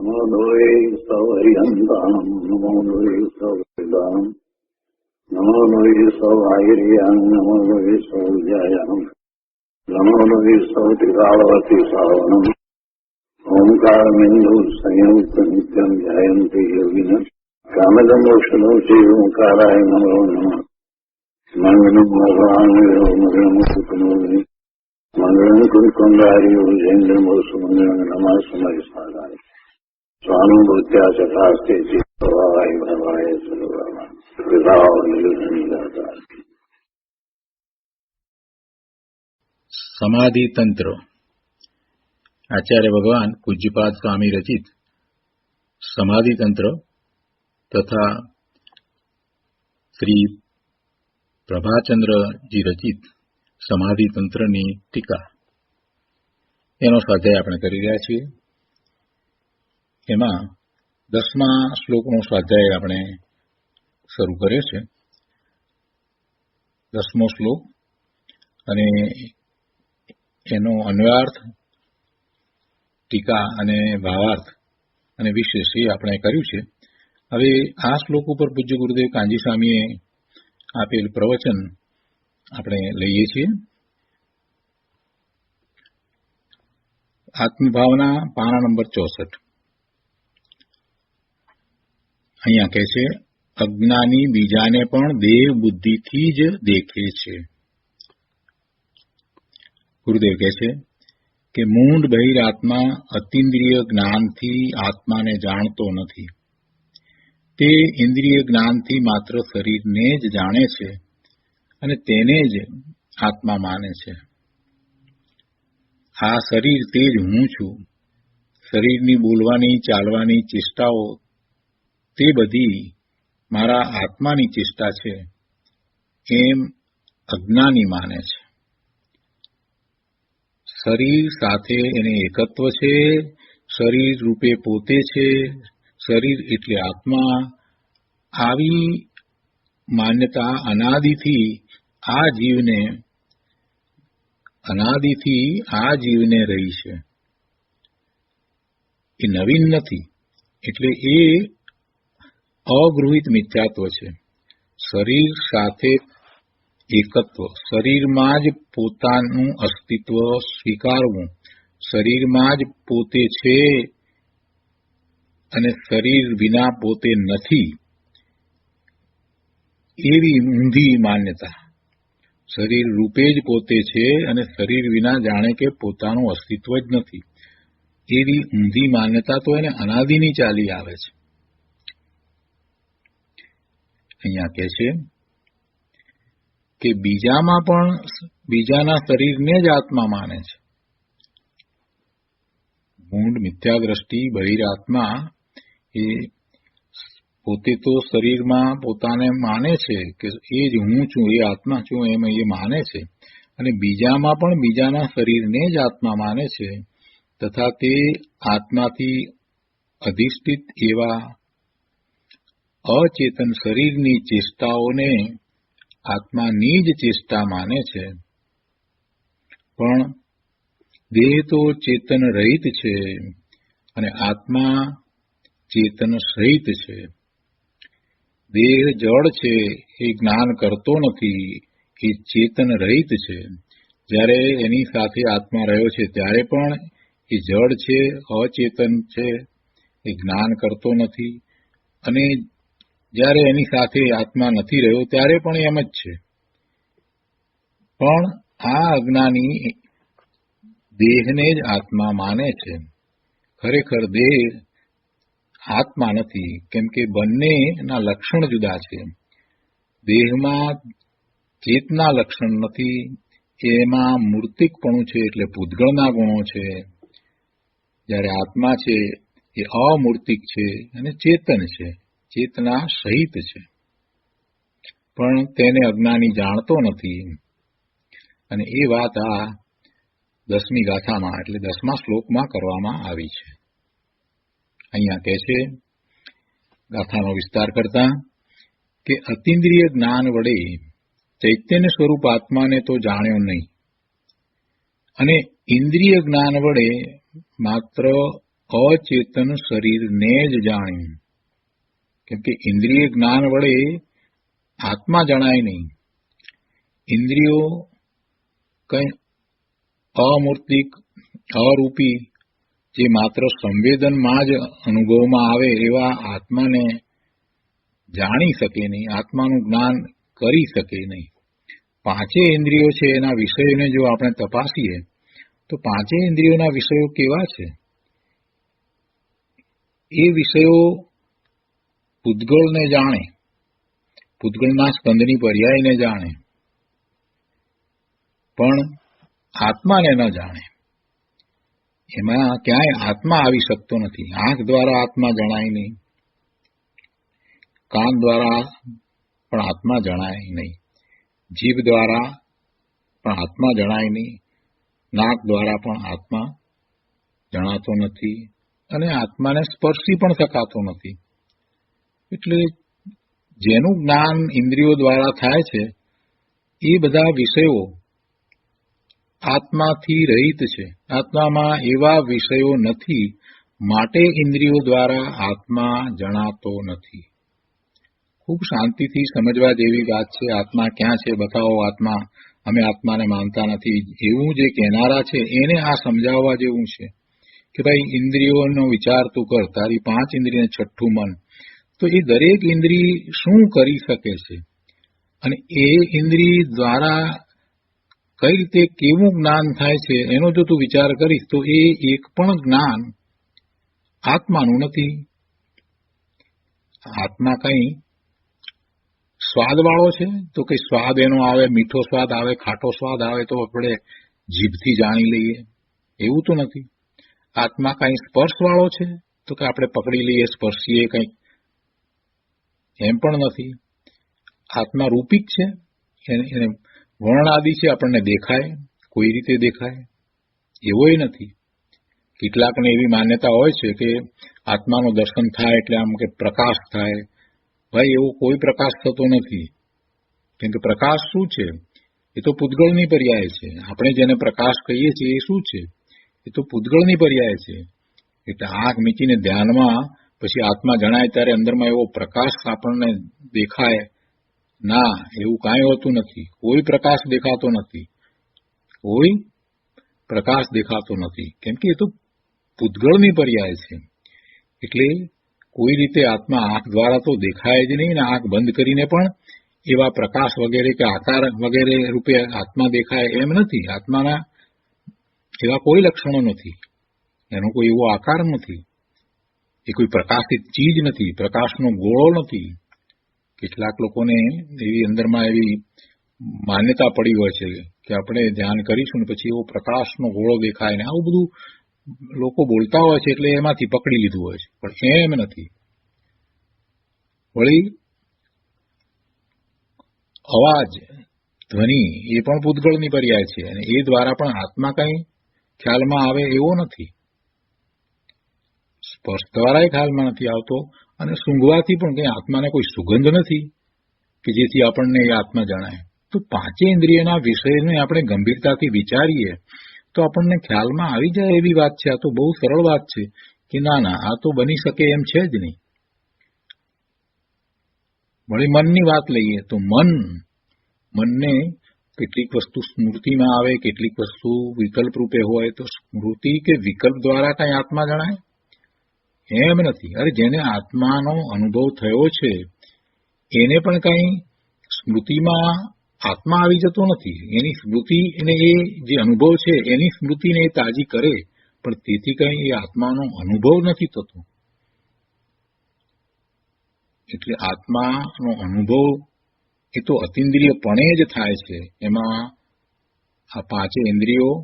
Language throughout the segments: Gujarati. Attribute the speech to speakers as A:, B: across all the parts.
A: નમો લોહે સૌર્યંતાણમ નમો લોહે સૌદાનમ નમો લોહે સૌઆયર્યામ નમો લોહે સૌજાયામ નમો લોહે સૌત્રિકાળવતી સાવનમ ઓમકારમિંદુ સંયુક્ત નિત્યમ ધ્યાયંતિ યોગિન કામદમોક્ષનો ચૈવ ઓંકારાય નમો નમઃ મંગલમ મોહરાણયો મંગલમ સુખનોમિ મંગલમ કુંકુંડાર્યો જૈન્દ્રમો સુમંગલમ નમઃ સમય સાધાય સ્વાનુભૂત્યા ચકાસ્તે ચિત્તવાય ભવાય સર્વમાં વિભાવ નિર્ધનિદાતા.
B: સમાધિ તંત્ર આચાર્ય ભગવાન પૂજ્યપાદ સ્વામી રચિત સમાધિ તંત્ર તથા શ્રી પ્રભાચંદ્રજી રચિત સમાધિ તંત્રની ટીકા એનો સ્વાધ્યાય આપણે કરી રહ્યા છીએ. એમાં 10મા શ્લોકનો સ્વાધ્યાય આપણે શરૂ કર્યો છે. 10મો શ્લોક અને એનો અન્વયાર્થ, ટીકા અને ભાવાર્થ અને વિશેષ એ આપણે કર્યું છે. હવે આ શ્લોક ઉપર પૂજ્ય ગુરુદેવ કાંજી સ્વામીએ આપેલ પ્રવચન આપણે લઈએ છીએ. આત્મભાવના પાના નંબર 64. અહીંયા કહે છે, અજ્ઞાની બીજાને પણ દેહ બુદ્ધિથી જ દેખે છે. ગુરુદેવ કહે છે કે મૂંઢ બહિર આત્મા અતિન્દ્રિય જ્ઞાનથી આત્માને જાણતો નથી. તે ઇન્દ્રિય જ્ઞાનથી માત્ર શરીરને જ જાણે છે અને તેને જ આત્મા માને છે. આ શરીર તે જ હું છું. શરીરની બોલવાની, ચાલવાની ચેષ્ટાઓ તે બધી મારા આત્માની ચેષ્ટા છે એમ અજ્ઞાની માને છે. શરીર સાથે એને એકત્વ છે. શરીર રૂપે પોતે છે. શરીર એટલે આત્મા. આવી માન્યતા અનાદિથી આ જીવને રહી છે. એ નવીન નથી. એટલે એ અગૃહિત મિથ્યાત્વ છે. શરીર સાથે એકત્વ, શરીરમાં જ પોતાનું અસ્તિત્વ સ્વીકારવું, શરીરમાં જ પોતે છે અને શરીર વિના પોતે નથી, એવી ઊંધી માન્યતા. શરીર રૂપે જ પોતે છે અને શરીર વિના જાણે કે પોતાનું અસ્તિત્વ જ નથી, એવી ઊંધી માન્યતા તો એને અનાદિની ચાલી આવે છે. અહીંયા કહે છે કે બીજામાં પણ બીજાના શરીરને જ આત્મા માને છે. મૂંઢ મિથ્યા દ્રષ્ટિ બહિરાત્મા એ પોતે તો શરીરમાં પોતાને માને છે કે એ જ હું છું, એ આત્મા છું એમ એ માને છે. અને બીજામાં પણ બીજાના શરીરને જ આત્મા માને છે તથા તે આત્માથી અધિષ્ઠિત એવા અચેતન શરીરની ચેષ્ટાઓને આત્માની જ ચેષ્ટા માને છે. પણ દેહ તો ચેતન રહિત છે અને આત્મા ચેતન સહિત છે. દેહ જડ છે, એ જ્ઞાન કરતો નથી, એ ચેતન રહિત છે. જ્યારે એની સાથે આત્મા રહ્યો છે ત્યારે પણ એ જડ છે, અચેતન છે, એ જ્ઞાન કરતો નથી. અને જ્યારે એની સાથે આત્મા નથી રહ્યો ત્યારે પણ એમ જ છે. પણ આ અજ્ઞાની દેહને જ આત્મા માને છે. ખરેખર દેહ આત્મા નથી, કેમ કે બંનેના લક્ષણ જુદા છે. દેહમાં ચેતના લક્ષણ નથી, એમાં મૂર્તિકપણું છે એટલે પૂતગળના ગુણો છે. જ્યારે આત્મા છે એ અમૂર્તિક છે અને ચેતન છે, ચેતના સહિત છે. પણ તેને અજ્ઞાની જાણતો નથી. અને એ વાત આ 10મી ગાથામાં એટલે 10મા શ્લોકમાં કરવામાં આવી છે. અહીંયા કહે છે ગાથાનો વિસ્તાર કરતા કે અતિન્દ્રિય જ્ઞાન વડે ચૈતન્ય સ્વરૂપ આત્માને તો જાણ્યો નહીં, અને ઇન્દ્રિય જ્ઞાન વડે માત્ર અચેતન શરીરને જ જાણ્યું. કેમ કે ઇન્દ્રિય જ્ઞાન વડે આત્મા જણાય નહીં. ઇન્દ્રિયો કઈ અમૂર્તિક, અરૂપી, જે માત્ર સંવેદનમાં જ અનુભવમાં આવે એવા આત્માને જાણી શકે નહીં, આત્માનું જ્ઞાન કરી શકે નહીં. પાંચે ઇન્દ્રિયો છે એના વિષયોને જો આપણે તપાસીએ તો પાંચે ઇન્દ્રિયોના વિષયો કેવા છે? એ વિષયો પૂતગળને જાણે, પૂતગળના સ્કંદની પર્યાયને જાણે, પણ આત્માને ન જાણે. એમાં ક્યાંય આત્મા આવી શકતો નથી. આંખ દ્વારા આત્મા જણાય નહીં, કાન દ્વારા પણ આત્મા જણાય નહીં, જીભ દ્વારા પણ આત્મા જણાય નહીં, નાક દ્વારા પણ આત્મા જણાતો નથી, અને આત્માને સ્પર્શી પણ શકાતો નથી. એટલે જેનું જ્ઞાન ઇન્દ્રિયો દ્વારા થાય છે એ બધા વિષયો આત્માથી રહિત છે. આત્મામાં એવા વિષયો નથી, માટે ઇન્દ્રિયો દ્વારા આત્મા જણાતો નથી. ખૂબ શાંતિથી સમજવા જેવી વાત છે. આત્મા ક્યાં છે બતાવો, આત્મા, અમે આત્માને માનતા નથી, એવું જે કહેનારા છે એને આ સમજાવવા જેવું છે કે ભાઈ ઇન્દ્રિયોનો વિચાર તું કર, તારી પાંચ ઇન્દ્રિયને છઠ્ઠું મન, તો એ દરેક ઇન્દ્રિય શું કરી શકે છે, અને એ ઇન્દ્રિય દ્વારા કઈ રીતે કેવું જ્ઞાન થાય છે એનો જો તું વિચાર કરીશ તો એ એક પણ જ્ઞાન આત્માનું નથી. આત્મા કઈ સ્વાદવાળો છે તો કઈ સ્વાદ એનો આવે, મીઠો સ્વાદ આવે, ખાટો સ્વાદ આવે તો આપણે જીભથી જાણી લઈએ, એવું તો નથી. આત્મા કઈ સ્પર્શવાળો છે તો કે આપણે પકડી લઈએ, સ્પર્શીએ કંઈક, એમ પણ નથી. આત્મા રૂપિક છે, એને વર્ણ આદિ છે, આપણને દેખાય, કોઈ રીતે દેખાય એવોય નથી. કેટલાકને એવી માન્યતા હોય છે કે આત્માનું દર્શન થાય એટલે આમ કે પ્રકાશ થાય. ભાઈ એવો કોઈ પ્રકાશ થતો નથી. કેમ કે પ્રકાશ શું છે? એ તો પૂતગળની પર્યાય છે. આપણે જેને પ્રકાશ કહીએ છીએ એ શું છે? એ તો પૂતગળની પર્યાય છે. એટલે આંખ મીચીને ધ્યાનમાં પછી આત્મા જણાય ત્યારે અંદરમાં એવો પ્રકાશ આપણને દેખાય ના, એવું કાંઈ હોતું નથી. કોઈ પ્રકાશ દેખાતો નથી, કોઈ પ્રકાશ દેખાતો નથી. કેમ કે એ તો પૂતગળની પર્યાય છે. એટલે કોઈ રીતે આત્મા આંખ દ્વારા તો દેખાય જ નહીં, ને આંખ બંધ કરીને પણ એવા પ્રકાશ વગેરે કે આકાર વગેરે રૂપે આત્મા દેખાય એમ નથી. આત્માના એવા કોઈ લક્ષણો નથી, એનો કોઈ એવો આકાર નથી, એ કોઈ પ્રકાશિત ચીજ નથી, પ્રકાશનો ગોળો નથી. કેટલાક લોકોને એવી અંદરમાં એવી માન્યતા પડી હોય છે કે આપણે ધ્યાન કરીશું ને પછી એવો પ્રકાશનો ગોળો દેખાય ને આવું બધું લોકો બોલતા હોય છે, એટલે એમાંથી પકડી લીધું હોય છે, પણ એમ નથી. વળી અવાજ, ધ્વનિ એ પણ પૂતગળની પર્યાય છે, અને એ દ્વારા પણ આત્મા કઈ ખ્યાલમાં આવે એવો નથી. સ્પર્શ દ્વારા ખ્યાલમાં નથી આવતો, અને સૂંઘવાથી પણ કઈ આત્માને કોઈ સુગંધ નથી કે જેથી આપણને એ આત્મા જણાય. તો પાંચે ઇન્દ્રિયના વિષયને આપણે ગંભીરતાથી વિચારીએ તો આપણને ખ્યાલમાં આવી જાય એવી વાત છે. આ તો બહુ સરળ વાત છે કે ના ના, આ તો બની શકે એમ છે જ નહીં. વળી મનની વાત લઈએ તો મનને કેટલીક વસ્તુ સ્મૃતિમાં આવે, કેટલીક વસ્તુ વિકલ્પ રૂપે હોય, તો સ્મૃતિ કે વિકલ્પ દ્વારા કઈ આત્મા જણાય એમ નથી. અરે જેને આત્માનો અનુભવ થયો છે એને પણ કઈ સ્મૃતિમાં આત્મા આવી જતો નથી. એની સ્મૃતિ એને એ જે અનુભવ છે એની સ્મૃતિને એ તાજી કરે, પણ તેથી કઈ એ આત્માનો અનુભવ નથી થતો. એટલે આત્માનો અનુભવ એ તો અતિન્દ્રિયપણે જ થાય છે. એમાં આ પાંચે ઇન્દ્રિયો,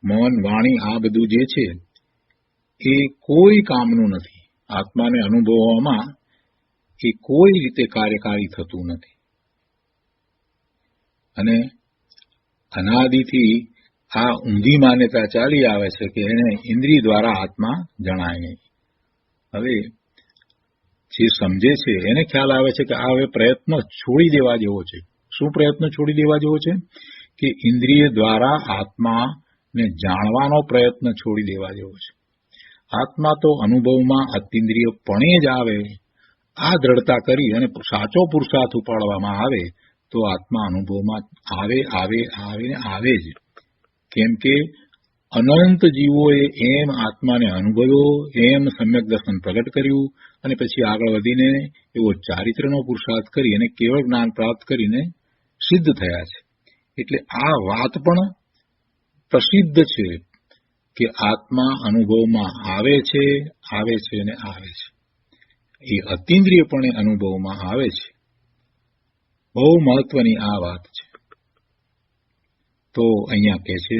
B: મન, વાણી, આ બધું જે છે એ કોઈ કામનું નથી. આત્માને અનુભવવામાં એ કોઈ રીતે કાર્યકારી થતું નથી. અને અનાદિથી આ ઊંધી માન્યતા ચાલી આવે છે કે એને ઇન્દ્રિય દ્વારા આત્મા જણાય નહીં. હવે જે સમજે છે એને ખ્યાલ આવે છે કે આ હવે પ્રયત્ન છોડી દેવા જેવો છે. શું પ્રયત્ન છોડી દેવા જેવો છે? કે ઇન્દ્રિય દ્વારા આત્મા ને જાણવાનો પ્રયત્ન છોડી દેવા જેવો છે. આત્મા તો અનુભવમાં અતિન્દ્રિયપણે જ આવે, આ દ્રઢતા કરી અને સાચો પુરુષાર્થ ઉપાડવામાં આવે તો આત્મા અનુભવમાં આવે જ. કેમ કે અનંત જીવોએ એમ આત્માને અનુભવ્યો, એમ સમ્યક દર્શન પ્રગટ કર્યું અને પછી આગળ વધીને એવો ચારિત્રનો પુરુષાર્થ કરી અને કેવળ જ્ઞાન પ્રાપ્ત કરીને સિદ્ધ થયા છે. એટલે આ વાત પણ પ્રસિદ્ધ છે કે આત્મા અનુભવમાં આવે છે અને આવે છે. એ અતિન્દ્રિયપણે અનુભવમાં આવે છે. બહુ મહત્વની આ વાત છે. તો અહીંયા કહે છે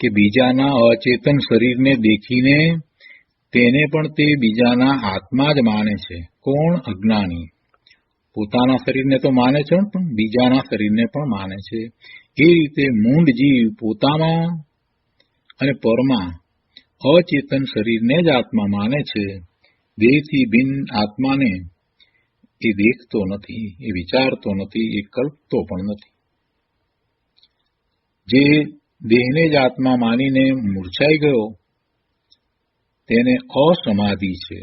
B: કે બીજાના અચેતન શરીરને દેખીને તેને પણ તે બીજાના આત્મા જ માને છે. કોણ? અજ્ઞાની. પોતાના શરીરને તો માને છે પણ બીજાના શરીરને પણ માને છે. એ રીતે મૂંઢ જીવ પોતામાં અને પરમાં અચેતન શરીરને જ આત્મા માને છે. દેહથી ભિન્ન આત્માને એ દેખતો નથી, એ વિચારતો નથી, એ કલ્પતો પણ નથી. જે દેહને જ આત્મા માનીને મૂર્છાઈ ગયો તેને અસમાધિ છે.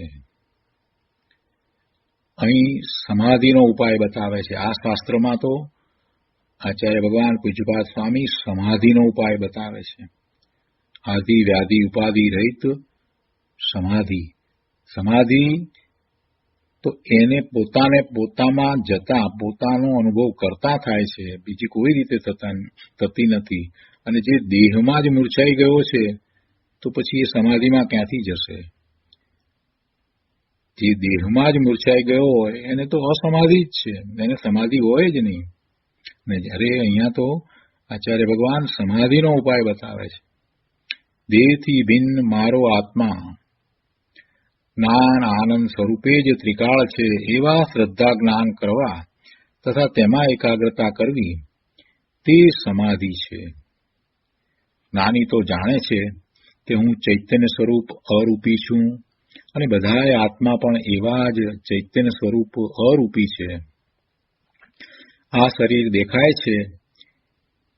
B: અહીં સમાધિનો ઉપાય બતાવે છે. આ શાસ્ત્રમાં તો આચાર્ય ભગવાન પૂજ્યપાદ સ્વામી સમાધિનો ઉપાય બતાવે છે. આદિ વ્યાધિ ઉપાધિ રહિત સમાધિ. સમાધિ તો એને પોતામાં જતા પોતાનો અનુભવ કરતા થાય છે, બીજી કોઈ રીતે થતી નથી. અને જે દેહમાં જ મૂર્છાઈ ગયો છે તો પછી એ સમાધિમાં ક્યાંથી જશે? જે દેહમાં જ મૂર્છાઈ ગયો હોય એને તો અસમાધિ જ છે, એને સમાધિ હોય જ નહીં. ને જ્યારે અહીંયા તો આચાર્ય ભગવાન સમાધિનો ઉપાય બતાવે છે. દેહથી ભિન્ન મારો આત્મા જ્ઞાન આનંદ સ્વરૂપે જ ત્રિકાળ છે એવા શ્રદ્ધા જ્ઞાન કરવા તથા તેમાં એકાગ્રતા કરવી તે સમાધિ છે. જ્ઞાની તો જાણે છે કે હું ચૈતન્ય સ્વરૂપ અરૂપી છું અને બધાએ આત્મા પણ એવા જ ચૈતન્ય સ્વરૂપ અરૂપી છે. આ શરીર દેખાય છે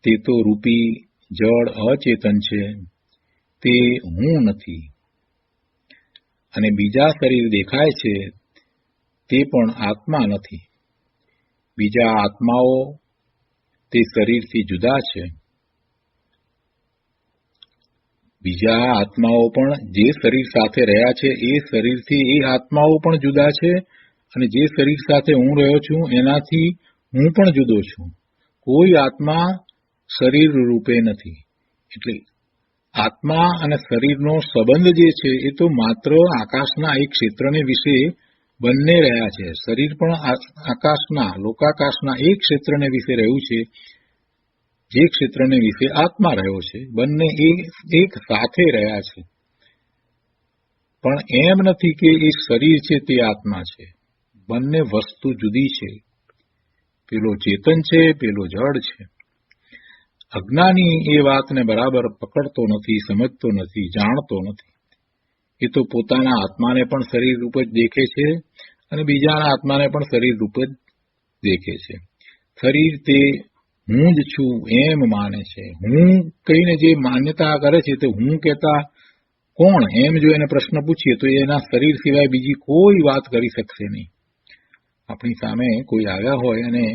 B: તે તો રૂપી જડ અચેતન છે, તે હું નથી. અને બીજા શરીર દેખાય છે તે પણ આત્મા નથી. બીજા આત્માઓ તે શરીરથી જુદા છે. બીજા આત્માઓ પણ જે શરીર સાથે રહ્યા છે એ શરીરથી એ આત્માઓ પણ જુદા છે અને જે શરીર સાથે હું રહ્યો છું એનાથી હું પણ જુદો છું. કોઈ આત્મા શરીર રૂપે નથી. એટલે આત્મા અને શરીરનો સંબંધ જે છે એ તો માત્ર આકાશના એક ક્ષેત્રને વિશે બંને રહ્યા છે. શરીર પણ આકાશના લોકાકાશના એક ક્ષેત્રને વિશે રહ્યું છે, જે ક્ષેત્રને વિશે આત્મા રહ્યો છે. બંને એક સાથે રહ્યા છે. પણ એમ નથી કે એ શરીર છે તે આત્મા છે. બંને વસ્તુ જુદી છે. પેલો ચેતન છે, પેલો જડ છે. અજ્ઞાની એ વાતને બરાબર પકડતો નથી, સમજતો નથી, જાણતો નથી. એ તો પોતાના આત્માને પણ શરીર રૂપ જ દેખે છે અને બીજાના આત્માને પણ શરીર રૂપ જ દેખે છે. શરીર તે હું જ છું એમ માને છે. હું કહીને જે માન્યતા કરે છે તે હું કહેતા કોણ એમ જો એને પ્રશ્ન પૂછીએ તો એના શરીર સિવાય બીજી કોઈ વાત કરી શકશે નહીં. આપણી સામે કોઈ આવ્યા હોય અને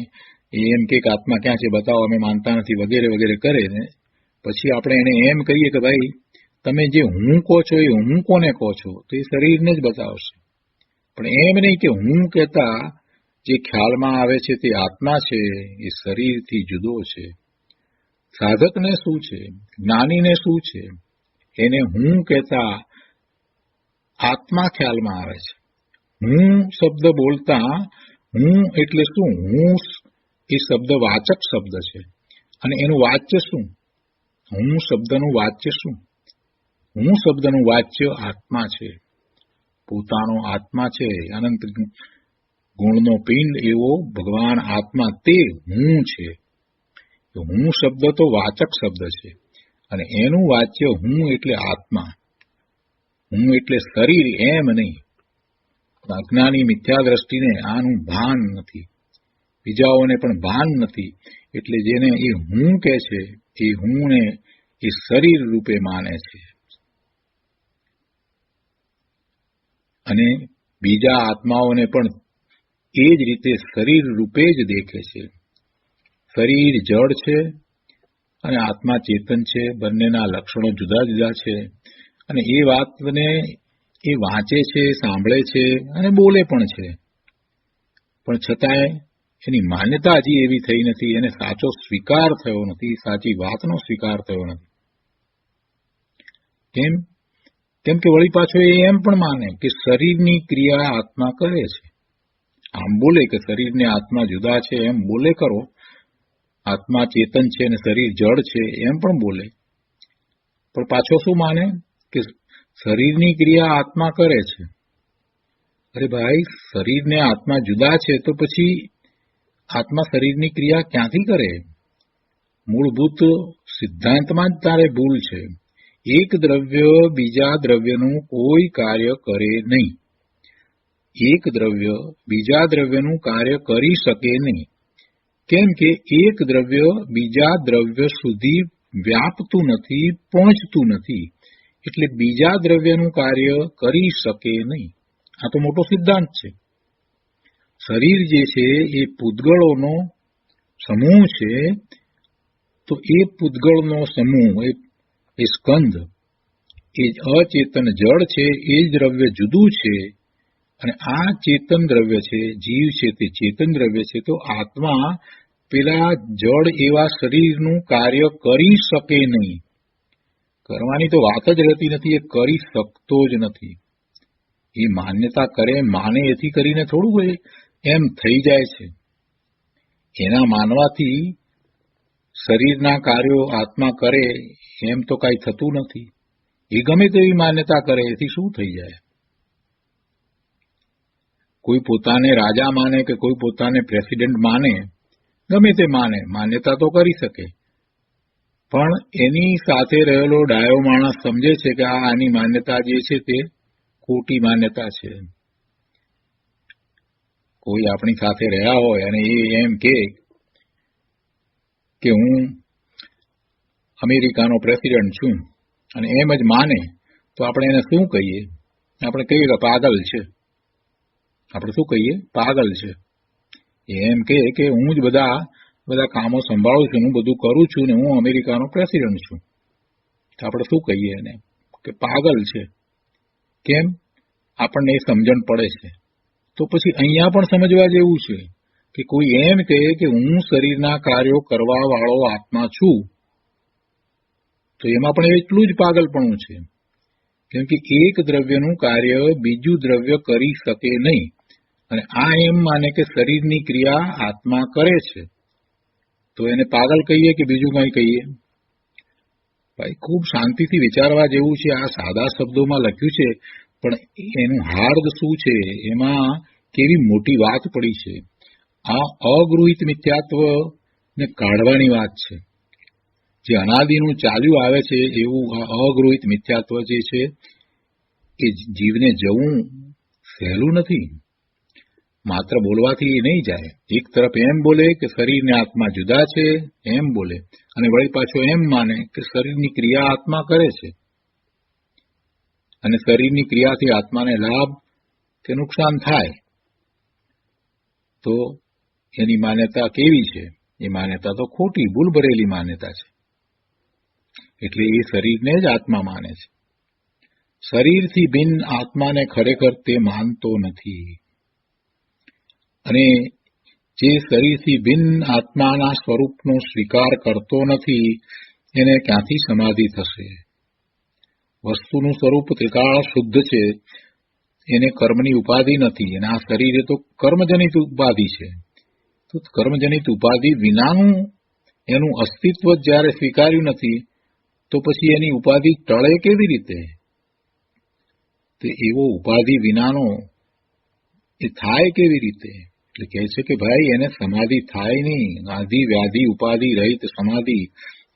B: એમ કે આત્મા ક્યાં છે બતાવો, અમે માનતા નથી વગેરે વગેરે કરે ને પછી આપણે એને એમ કહીએ કે ભાઈ તમે જે હું કહો છો એ હું કોને કહો છો, તો એ શરીરને જ બતાવશે. પણ એમ નહીં કે હું કહેતા જે ખ્યાલમાં આવે છે તે આત્મા છે, એ શરીરથી જુદો છે. સાધકને શું છે, જ્ઞાનીને શું છે, એને હું કહેતા આત્મા ખ્યાલમાં આવે છે. હું શબ્દ બોલતા હું એટલે શું? હું એ શબ્દ વાચક શબ્દ છે અને એનું વાચ્ય શું? હું શબ્દનું વાચ્ય શું? હું શબ્દનું વાચ્ય આત્મા છે, પોતાનો આત્મા છે. અનંત ગુણનો પિંડ એવો ભગવાન આત્મા તે હું છે. હું શબ્દ તો વાચક શબ્દ છે અને એનું વાચ્ય હું એટલે આત્મા. હું એટલે શરીર એમ નહીં. અજ્ઞાની મિથ્યા દ્રષ્ટિને આનું ભાન નથી, બીજાઓને પણ ભાન નથી. એટલે જેને એ હું કહે છે એ હુંને એ શરીર રૂપે માને છે અને બીજા આત્માઓને પણ એ જ રીતે શરીર રૂપે જ દેખે છે. શરીર જડ છે અને આત્મા ચેતન છે. બંનેના લક્ષણો જુદા જુદા છે અને એ વાતને એ વાંચે છે, સાંભળે છે અને બોલે પણ છે, પણ છતાંય એની માન્યતા હજી એવી થઈ નથી, એને સાચો સ્વીકાર થયો નથી, સાચી વાતનો સ્વીકાર થયો નથી. કેમ કે વળી પાછો એ એમ પણ માને કે શરીરની ક્રિયા આત્મા કરે છે. આમ બોલે કે શરીરને આત્મા જુદા છે, એમ બોલે કરો, આત્મા ચેતન છે અને શરીર જડ છે એમ પણ બોલે, પણ પાછો શું માને કે શરીરની ક્રિયા આત્મા કરે છે. અરે ભાઈ, શરીરને આત્મા જુદા છે તો પછી આત્મા શરીરની ક્રિયા ક્યાંથી કરે? મૂળભૂત સિદ્ધાંતમાં જ તારે ભૂલ છે. એક દ્રવ્ય બીજા દ્રવ્યનું કોઈ કાર્ય કરે નહીં. એક દ્રવ્ય બીજા દ્રવ્યનું કાર્ય કરી શકે નહીં. કેમ કે એક દ્રવ્ય બીજા દ્રવ્ય સુધી વ્યાપતું નથી, પહોંચતું નથી, એટલે બીજા દ્રવ્યનું કાર્ય કરી શકે નહીં. આ તો મોટો સિદ્ધાંત છે. શરીર જે છે એ પૂતગળોનો સમૂહ છે, તો એ પૂતગળનો સમૂહ, એ સ્કંધ, એ અચેતન જડ છે, એ જ દ્રવ્ય જુદું છે અને આ ચેતન દ્રવ્ય છે, જીવ છે તે ચેતન દ્રવ્ય છે. તો આત્મા પેલા જડ એવા શરીરનું કાર્ય કરી શકે નહીં. કરવાની તો વાત જ રહેતી નથી, એ કરી શકતો જ નથી. એ માન્યતા કરે, માને એથી કરીને થોડું હોય એમ થઈ જાય છે. એના માનવાથી શરીરના કાર્યો આત્મા કરે એમ તો કાંઈ થતું નથી. એ ગમે તેવી માન્યતા કરે, એથી શું થઈ જાય? કોઈ પોતાને રાજા માને કે કોઈ પોતાને પ્રેસિડેન્ટ માને, ગમે તે માને, માન્યતા તો કરી શકે, પણ એની સાથે રહેલો ડાયો માણસ સમજે છે કે આની માન્યતા જે છે તે ખોટી માન્યતા છે. કોઈ આપણી સાથે રહ્યા હોય અને એ એમ કે હું અમેરિકાનો પ્રેસિડેન્ટ છું અને એમ જ માને, તો આપણે એને શું કહીએ? આપણે કહીએ કે પાગલ છે. આપણે શું કહીએ? પાગલ છે. એમ કે હું જ બધા કામો સંભાળું છું, હું બધું કરું છું ને હું અમેરિકાનો પ્રેસિડેન્ટ છું. તો આપણે શું કહીએ એને? કે પાગલ છે. કેમ? આપણને એ સમજણ પડે છે. તો પછી અહીંયા પણ સમજવા જેવું છે કે કોઈ એમ કહે કે હું શરીરના કાર્યો કરવા વાળો આત્મા છું, તો એમાં પણ એટલું જ પાગલપણું છે. કેમ કે એક દ્રવ્યનું કાર્ય બીજું દ્રવ્ય કરી શકે નહીં અને આ એમ માને કે શરીરની ક્રિયા આત્મા કરે છે, તો એને પાગલ કહીએ કે બીજું કંઈ કહીએ? ભાઈ, ખૂબ શાંતિથી વિચારવા જેવું છે. આ સાદા શબ્દોમાં લખ્યું છે, પણ એનું હાર્દ શું છે, એમાં કેવી મોટી વાત પડી છે. આ અગૃહિત મિથ્યાત્વને કાઢવાની વાત છે. જે અનાદિનું ચાલ્યું આવે છે એવું આ અગૃહિત મિથ્યાત્વ જે છે એ જીવને જવું સહેલું નથી. માત્ર બોલવાથી એ નહીં જાય. એક તરફ એમ બોલે કે શરીરને આત્મા જુદા છે, એમ બોલે, અને વળી પાછો એમ માને કે શરીરની ક્રિયા આત્મા કરે છે અને શરીરની ક્રિયાથી આત્માને લાભ કે નુકસાન થાય. તો એની માન્યતા કેવી છે? એ માન્યતા તો ખોટી, ભૂલ ભરેલી માન્યતા છે. એટલે એ શરીરને જ આત્મા માને છે. શરીરથી ભિન્ન આત્માને ખરેખર તે માનતો નથી. અને જે શરીરથી ભિન્ન આત્માના સ્વરૂપનો સ્વીકાર કરતો નથી, એને ક્યાંથી સમાધિ થશે? વસ્તુનું સ્વરૂપ ત્રિકાળ શુદ્ધ છે, એને કર્મની ઉપાધિ નથી, અને આ શરીર એ તો કર્મજનિત ઉપાધિ છે. તો કર્મજનિત ઉપાધિ વિનાનું એનું અસ્તિત્વ જ્યારે સ્વીકાર્યું નથી, તો પછી એની ઉપાધિ ટળે કેવી રીતે? તો એવો ઉપાધિ વિનાનો એ થાય કેવી રીતે? એટલે કહે છે કે ભાઈ, એને સમાધિ થાય નહીં. આધિ વ્યાધિ ઉપાધિ રહિત સમાધિ,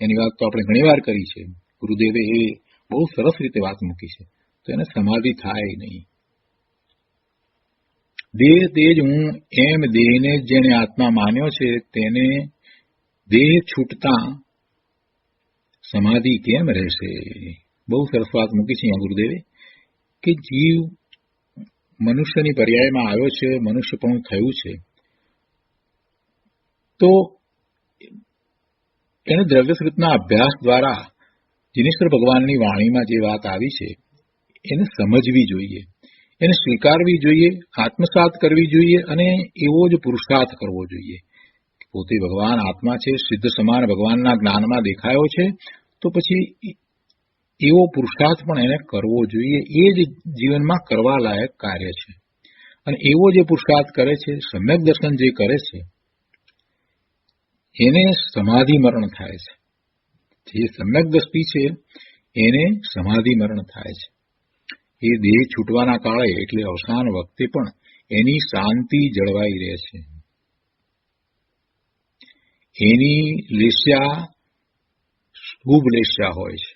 B: એની વાત તો આપણે ઘણી વાર કરી છે. ગુરુદેવે એ બહુ સરસ રીતે વાત મૂકી છે. તો એને સમાધિ થાય નહીં. દેહ તે જ હું એમ દેહને જેને આત્મા માન્યો છે તેને દેહ છૂટતા સમાધિ કેમ રહેશે? બહુ સરસ વાત મૂકી છે અહીંયા ગુરુદેવે કે જીવ મનુષ્યની પર્યાયમાં આવ્યો છે, મનુષ્યપણું થયું છે, તો એને દ્રવ્યસૃતના અભ્યાસ દ્વારા જીનેશ્વર ભગવાનની વાણીમાં જે વાત આવી છે એને સમજવી જોઈએ, એને સ્વીકારવી જોઈએ, આત્મસાત કરવી જોઈએ અને એવો જ પુરુષાર્થ કરવો જોઈએ. પોતે ભગવાન આત્મા છે, સિદ્ધ સમાન ભગવાનના જ્ઞાનમાં દેખાયો છે, તો પછી એવો પુરુષાર્થ પણ એને કરવો જોઈએ. એ જ જીવનમાં કરવા લાયક કાર્ય છે. અને એવો જે પુરુષાર્થ કરે છે, સમ્યક દર્શન જે કરે છે, એને સમાધિ મરણ થાય છે. જે સમ્યક દ્રષ્ટિ છે એને સમાધિ મરણ થાય છે. એ દેહ છૂટવાના કાળે એટલે અવસાન વખતે પણ એની શાંતિ જળવાઈ રહે છે. એની લેસ્યા શુભ લેસ્યા હોય છે.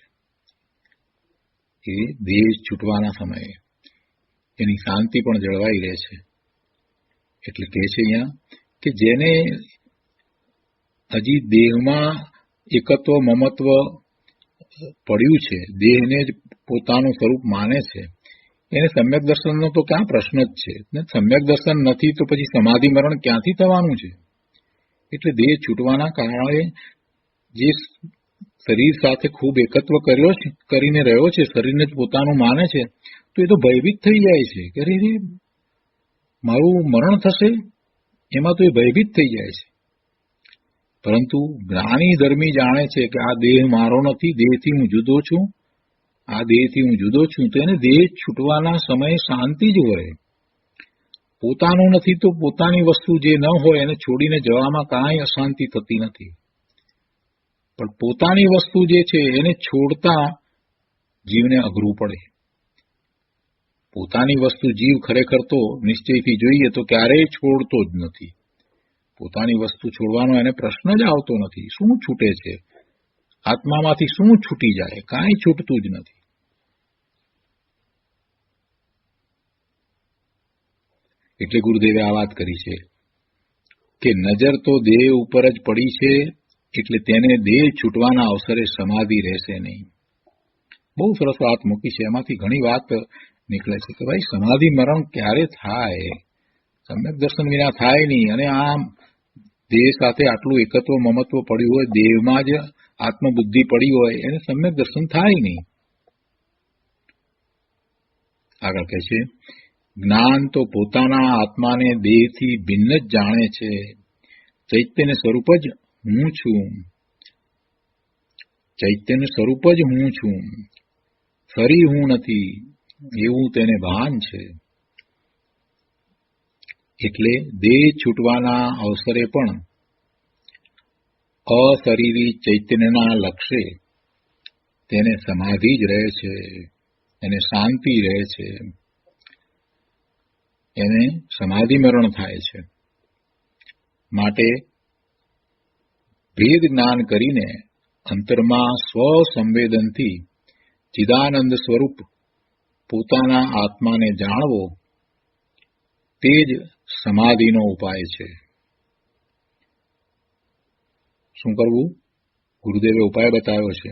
B: એ દેહ છૂટવાના સમયે એની શાંતિ પણ જળવાઈ રહે છે. એટલે કહે છે અહીંયા કે જેને હજી દેહમાં એકત્વ મમત્વ પડ્યું છે, દેહને જ પોતાનું સ્વરૂપ માને છે, એને સમ્યક દર્શનનો તો ક્યાં પ્રશ્ન જ છે. સમ્યક દર્શન નથી તો પછી સમાધિ મરણ ક્યાંથી થવાનું છે? એટલે દેહ છૂટવાના કારણે જે શરીર સાથે ખૂબ એકત્વ કરીને રહ્યો છે, શરીરને જ પોતાનું માને છે, તો એ તો ભયભીત થઈ જાય છે કે અરે મારું મરણ થશે, એમાં તો એ ભયભીત થઈ જાય છે. પરંતુ જ્ઞાની ધર્મી જાણે છે કે આ દેહ મારો નથી, દેહથી હું જુદો છું, આ દેહથી હું જુદો છું, તો એને દેહ છૂટવાના સમયે શાંતિ જ હોય. પોતાનું નથી તો પોતાની વસ્તુ જે ન હોય એને છોડીને જવામાં કાંઈ અશાંતિ થતી નથી. પણ પોતાની વસ્તુ જે છે એને છોડતા જીવને અઘરું પડે. પોતાની વસ્તુ જીવ ખરેખર તો નિશ્ચયથી જોઈએ તો ક્યારેય છોડતો જ નથી. પોતાની વસ્તુ છોડવાનો એને પ્રશ્ન જ આવતો નથી. શું છૂટે છે? આત્મામાંથી શું છૂટી જાય? કાંઈ છૂટતું જ નથી. એટલે ગુરુદેવે આ વાત કરી છે કે નજર તો દેહ ઉપર જ પડી છે, એટલે તેને દેહ છૂટવાના અવસરે સમાધિ રહેશે નહીં. બહુ સરસ વાત મૂકી છે. એમાંથી ઘણી વાત નીકળે છે કે ભાઈ સમાધિ મરણ ક્યારે થાય? સમ્યક દર્શન વિના થાય નહીં. અને આમ દેહ સાથે આટલું એકત્વ મમત્વ પડ્યું હોય, દેહમાં જ આત્મબુદ્ધિ પડી હોય, એને સમ્યક દર્શન થાય નહીં. આગળ કહે છે જ્ઞાન તો પોતાના આત્માને દેહથી ભિન્ન જ જાણે છે. ચૈતન્ય સ્વરૂપ જ હું છું. ચૈતન્ય સ્વરૂપ જ હું છું, શરીર હું નથી, એવું તેને ભાન છે. એટલે દેહ છૂટવાના અવસરે પણ અશરીરી ચૈતન્યના લક્ષ્ય તેને સમાધિ જ રહે છે, એને શાંતિ રહે છે, એને સમાધિ મરણ થાય છે. માટે ભેદ જ્ઞાન કરીને અંતરમાં સ્વસંવેદનથી ચિદાનંદ સ્વરૂપ પોતાના આત્માને જાણવો તે જ સમાધિનો ઉપાય છે. શું કરવું? ગુરુદેવે ઉપાય બતાવ્યો છે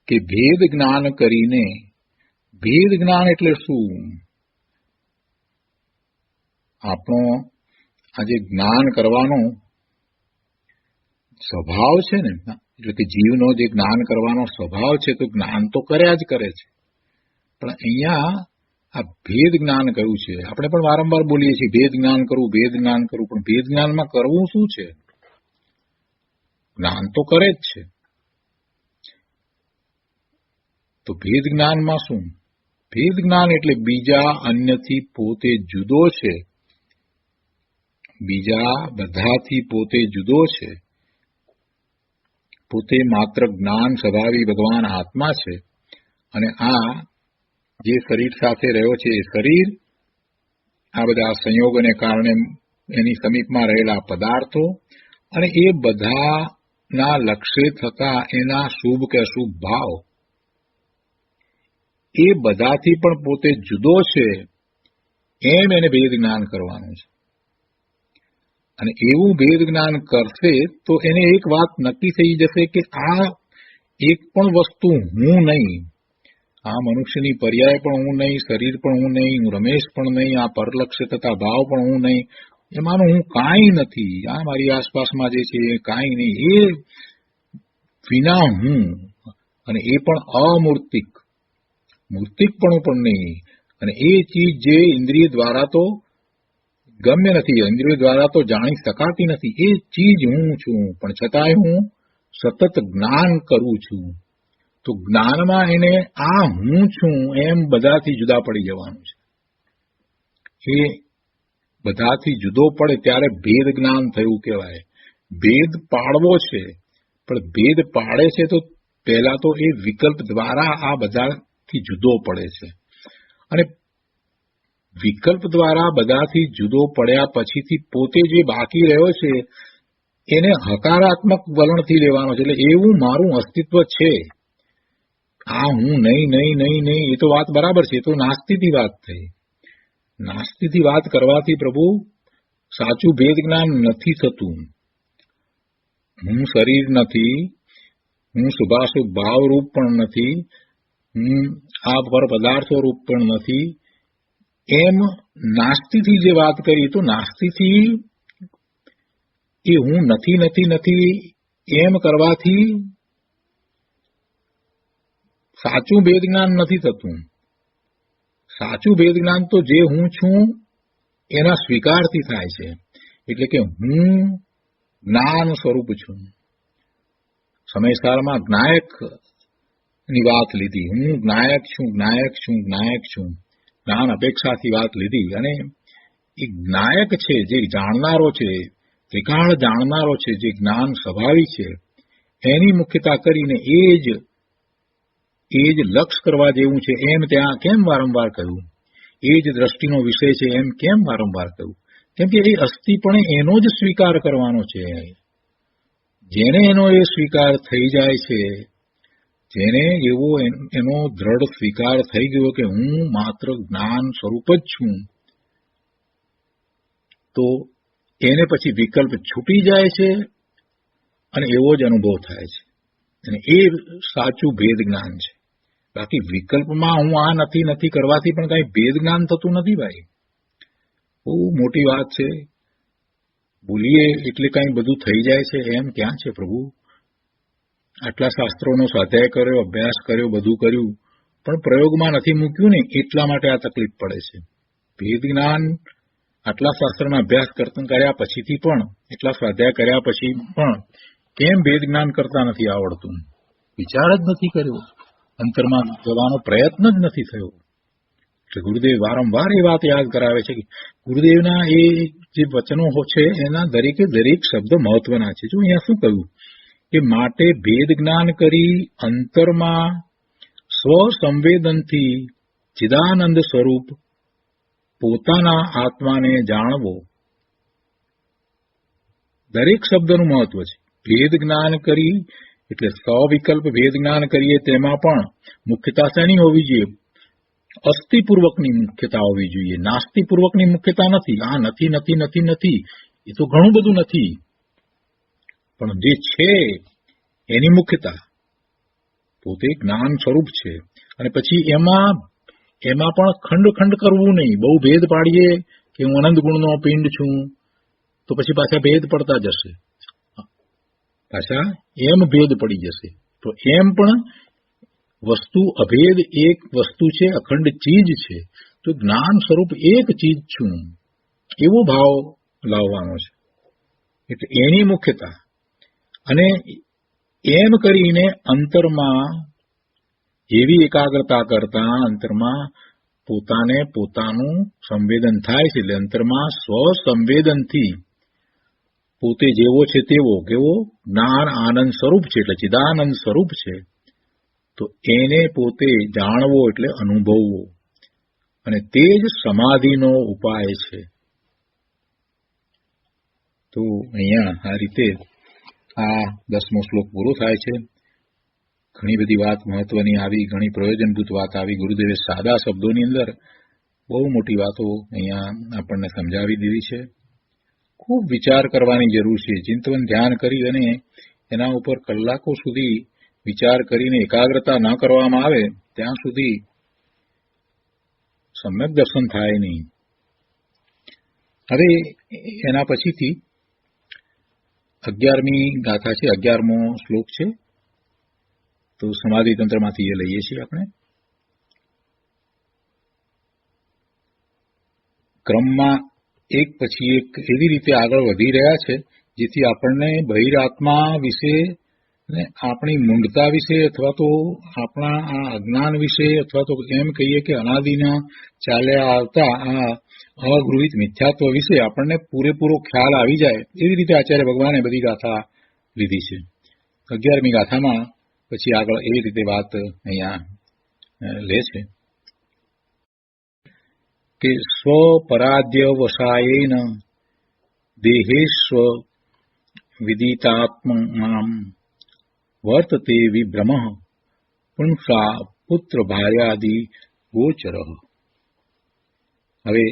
B: કે ભેદ જ્ઞાન કરીને, ભેદ જ્ઞાન એટલે શું? આપણો આજે જ્ઞાન કરવાનો સ્વભાવ છે ને, એટલે કે જીવનો જે જ્ઞાન કરવાનો સ્વભાવ છે તો જ્ઞાન તો કર્યા જ કરે છે. પણ અહીંયા આ ભેદ જ્ઞાન કહ્યું છે. આપણે પણ વારંવાર બોલીએ છીએ ભેદ જ્ઞાન કરવું, ભેદ જ્ઞાન કરવું, પણ ભેદ જ્ઞાનમાં કરવું શું છે? જ્ઞાન તો કરે જ છે. તો ભેદ જ્ઞાનમાં શું? ભેદ જ્ઞાન એટલે બીજા અન્યથી પોતે જુદો છે, બીજા બધાથી પોતે જુદો છે, પોતે માત્ર જ્ઞાન સ્વભાવી ભગવાન આત્મા છે. અને આ જે શરીર સાથે રહ્યો છે એ શરીર, આ બધા સંયોગોને કારણે એની સમીપમાં રહેલા પદાર્થો અને એ બધાના લક્ષ્ય થતા એના શુભ કે અશુભ ભાવ, એ બધાથી પણ પોતે જુદો છે એમ એને ભેદ જ્ઞાન કરવાનું છે. અને એવું ભેદ જ્ઞાન કરશે તો એને એક વાત નક્કી થઈ જશે કે આ એક પણ વસ્તુ હું નહીં, આ મનુષ્યની પર્યાય પણ હું નહીં, શરીર પણ હું નહીં, હું રમેશ પણ નહીં, આ પરલક્ષ્ય તથા ભાવ પણ હું નહીં, એમાંનું હું કાંઈ નથી, આ મારી આસપાસમાં જે છે એ કાંઈ નહીં, એ વિના હું, અને એ પણ અમૂર્તિક, મૂર્તિકપણું પણ નહીં, અને એ ચીજ જે ઇન્દ્રિય દ્વારા તો ગમ્ય નથી, ઇન્દ્રિય દ્વારા તો જાણી શકાતી નથી, એ ચીજ હું છું, પણ છતાંય હું સતત જ્ઞાન કરું છું. તો જ્ઞાનમાં એને આ હું છું એમ બધાથી જુદા પડી જવાનું છે. એ બધાથી જુદો પડે ત્યારે ભેદ જ્ઞાન થયું કહેવાય. ભેદ પાડવો છે, પણ ભેદ પાડે છે તો પહેલા તો એ વિકલ્પ દ્વારા આ બધાથી જુદો પડે છે, અને વિકલ્પ દ્વારા બધાથી જુદો પડ્યા પછીથી પોતે જે બાકી રહ્યો છે એને હકારાત્મક વલણથી લેવાનો છે. એટલે એવું મારું અસ્તિત્વ છે, આ હું નહીં નહીં નહીં નહીં, એ તો વાત બરાબર છે, એ તો નાસ્તિથી વાત થઈ. નાસ્તિથી વાત કરવાથી પ્રભુ સાચું ભેદ જ્ઞાન નથી થતું. હું શરીર નથી, હું શુભાશુભ ભાવ રૂપ પણ નથી, હું આ પર પદાર્થો રૂપ પણ નથી, એમ નાસ્તિથી જે વાત કરી, તો નાસ્તિથી એ હું નથી નથી નથી એમ કરવાથી સાચું ભેદ જ્ઞાન નથી થતું. સાચું ભેદ જ્ઞાન તો જે હું છું એના સ્વીકારથી થાય છે. એટલે કે હું જ્ઞાન સ્વરૂપ છું. સમયસારમાં જ્ઞાયકની વાત લીધી, હું જ્ઞાયક છું, જ્ઞાયક છું, જ્ઞાયક છું, જ્ઞાન અપેક્ષાથી વાત લીધી, અને એ જ્ઞાયક છે જે જાણનારો છે, ત્રિકાળ જાણનારો છે, જે જ્ઞાન સ્વભાવી છે, એની મુખ્યતા કરીને એ જ લક્ષ કરવા જેવું છે એમ ત્યાં કેમ વારંવાર કહ્યું, એ જ દ્રષ્ટિનો વિષય છે એમ કેમ વારંવાર કહ્યું? કેમ કે એ અસ્થિપણે એનો જ સ્વીકાર કરવાનો છે. જેને એનો એ સ્વીકાર થઈ જાય છે, જેને એવો એનો દ્રઢ સ્વીકાર થઈ ગયો કે હું માત્ર જ્ઞાન સ્વરૂપ જ છું, તો એને પછી વિકલ્પ છૂટી જાય છે અને એવો જ અનુભવ થાય છે, અને એ સાચું ભેદ જ્ઞાન છે. બાકી વિકલ્પમાં હું આ નથી નથી કરવાથી પણ કઈ ભેદ જ્ઞાન થતું નથી ભાઈ. બહુ મોટી વાત છે. બોલીએ એટલે કઈ બધું થઈ જાય છે એમ ક્યાં છે પ્રભુ? આટલા શાસ્ત્રોનો સ્વાધ્યાય કર્યો, અભ્યાસ કર્યો, બધું કર્યું, પણ પ્રયોગમાં નથી મૂક્યું ને, એટલા માટે આ તકલીફ પડે છે. ભેદ જ્ઞાન આટલા શાસ્ત્રોનો અભ્યાસ કર્યા પછીથી પણ, એટલા સ્વાધ્યાય કર્યા પછી પણ કેમ ભેદ જ્ઞાન કરતા નથી આવડતું? વિચાર જ નથી કર્યો, અંતરમાં જવાનો પ્રયત્ન જ નથી થયો. એટલે ગુરુદેવ વારંવાર એ વાત યાદ કરાવે છે કે ગુરુદેવના એ જે વચનો છે એના દરેકે દરેક શબ્દ મહત્વના છે. જો અહીંયા શું કહ્યું કે માટે ભેદ જ્ઞાન કરી અંતરમાં સ્વસંવેદનથી ચિદાનંદ સ્વરૂપ પોતાના આત્માને જાણવો. દરેક શબ્દનું મહત્વ છે. ભેદ જ્ઞાન કરી એટલે સવિકલ્પ ભેદ જ્ઞાન કરીએ તેમાં પણ મુખ્યતા શેની હોવી જોઈએ? અસ્થિપૂર્વકની મુખ્યતા હોવી જોઈએ. નાસ્તિપૂર્વકની મુખ્યતા નથી. આ નથી નથી નથી નથી, એ તો ઘણું બધું નથી, પણ જે છે એની મુખ્યતા પોતે જ્ઞાન સ્વરૂપ છે. અને પછી એમાં પણ ખંડ ખંડ કરવું નહીં. બહુ ભેદ પાડીએ કે હું અનંત ગુણનો પિંડ છું, તો પછી પાછા ભેદ પડતા જશે, પાછા એમ ભેદ પડી જશે. તો એમ પણ વસ્તુ અભેદ એક વસ્તુ છે, અખંડ ચીજ છે. તો જ્ઞાન સ્વરૂપ એક ચીજ છું એવો ભાવ લાવવાનો છે. એટલે એની મુખ્યતા. અને એમ કરીને અંતરમાં એવી એકાગ્રતા કરતા અંતરમાં પોતાને પોતાનું સંવેદન થાય છે. એટલે અંતરમાં સ્વસંવેદનથી પોતે જેવો છે તેવો, કેવો જ્ઞાન આનંદ સ્વરૂપ છે, એટલે ચિદાનંદ સ્વરૂપ છે. તો એને પોતે જાણવો એટલે અનુભવવો, અને તે જ સમાધિનો ઉપાય છે. તો અહીંયા આ રીતે આ 10મો શ્લોક પૂરો થાય છે. ઘણી બધી વાત મહત્વની આવી, ઘણી પ્રયોજનભૂત વાત આવી. ગુરુદેવે સાદા શબ્દોની અંદર બહુ મોટી વાતો અહીંયા આપણને સમજાવી દીધી છે. ખૂબ વિચાર કરવાની જરૂર છે. ચિંતન ધ્યાન કરી અને એના ઉપર કલાકો સુધી વિચાર કરીને એકાગ્રતા ન કરવામાં આવે ત્યાં સુધી સમ્યક દર્શન થાય નહીં. હવે એના પછીથી 11મી ગાથા છે, 11મો શ્લોક છે. તો સમાધિ તંત્રમાંથી એ લઈએ છીએ આપણે. ક્રમમાં એક પછી એક એવી રીતે આગળ વધી રહ્યા છે જેથી આપણને બહિરાત્મા વિશે ને આપણી મૂંઢતા વિશે અથવા તો આપણા આ અજ્ઞાન વિશે અથવા તો એમ કહીએ કે અનાદિના ચાલ્યા આવતા આ અગૃહિત મિથ્યાત્વ વિશે આપણને પૂરેપૂરો ખ્યાલ આવી જાય એવી રીતે આચાર્ય ભગવાને બધી ગાથા લીધી છે. 11મી ગાથામાં પછી આગળ એવી રીતે વાત અહીંયા લે છે કે સ્વપરાધ્ય વસાયેન દેહેશ્વ વિદિતાત્મનામ વર્તતે વિભ્રમઃ પુંસા પુત્ર ભાર્યાદિ ગોચર. હવે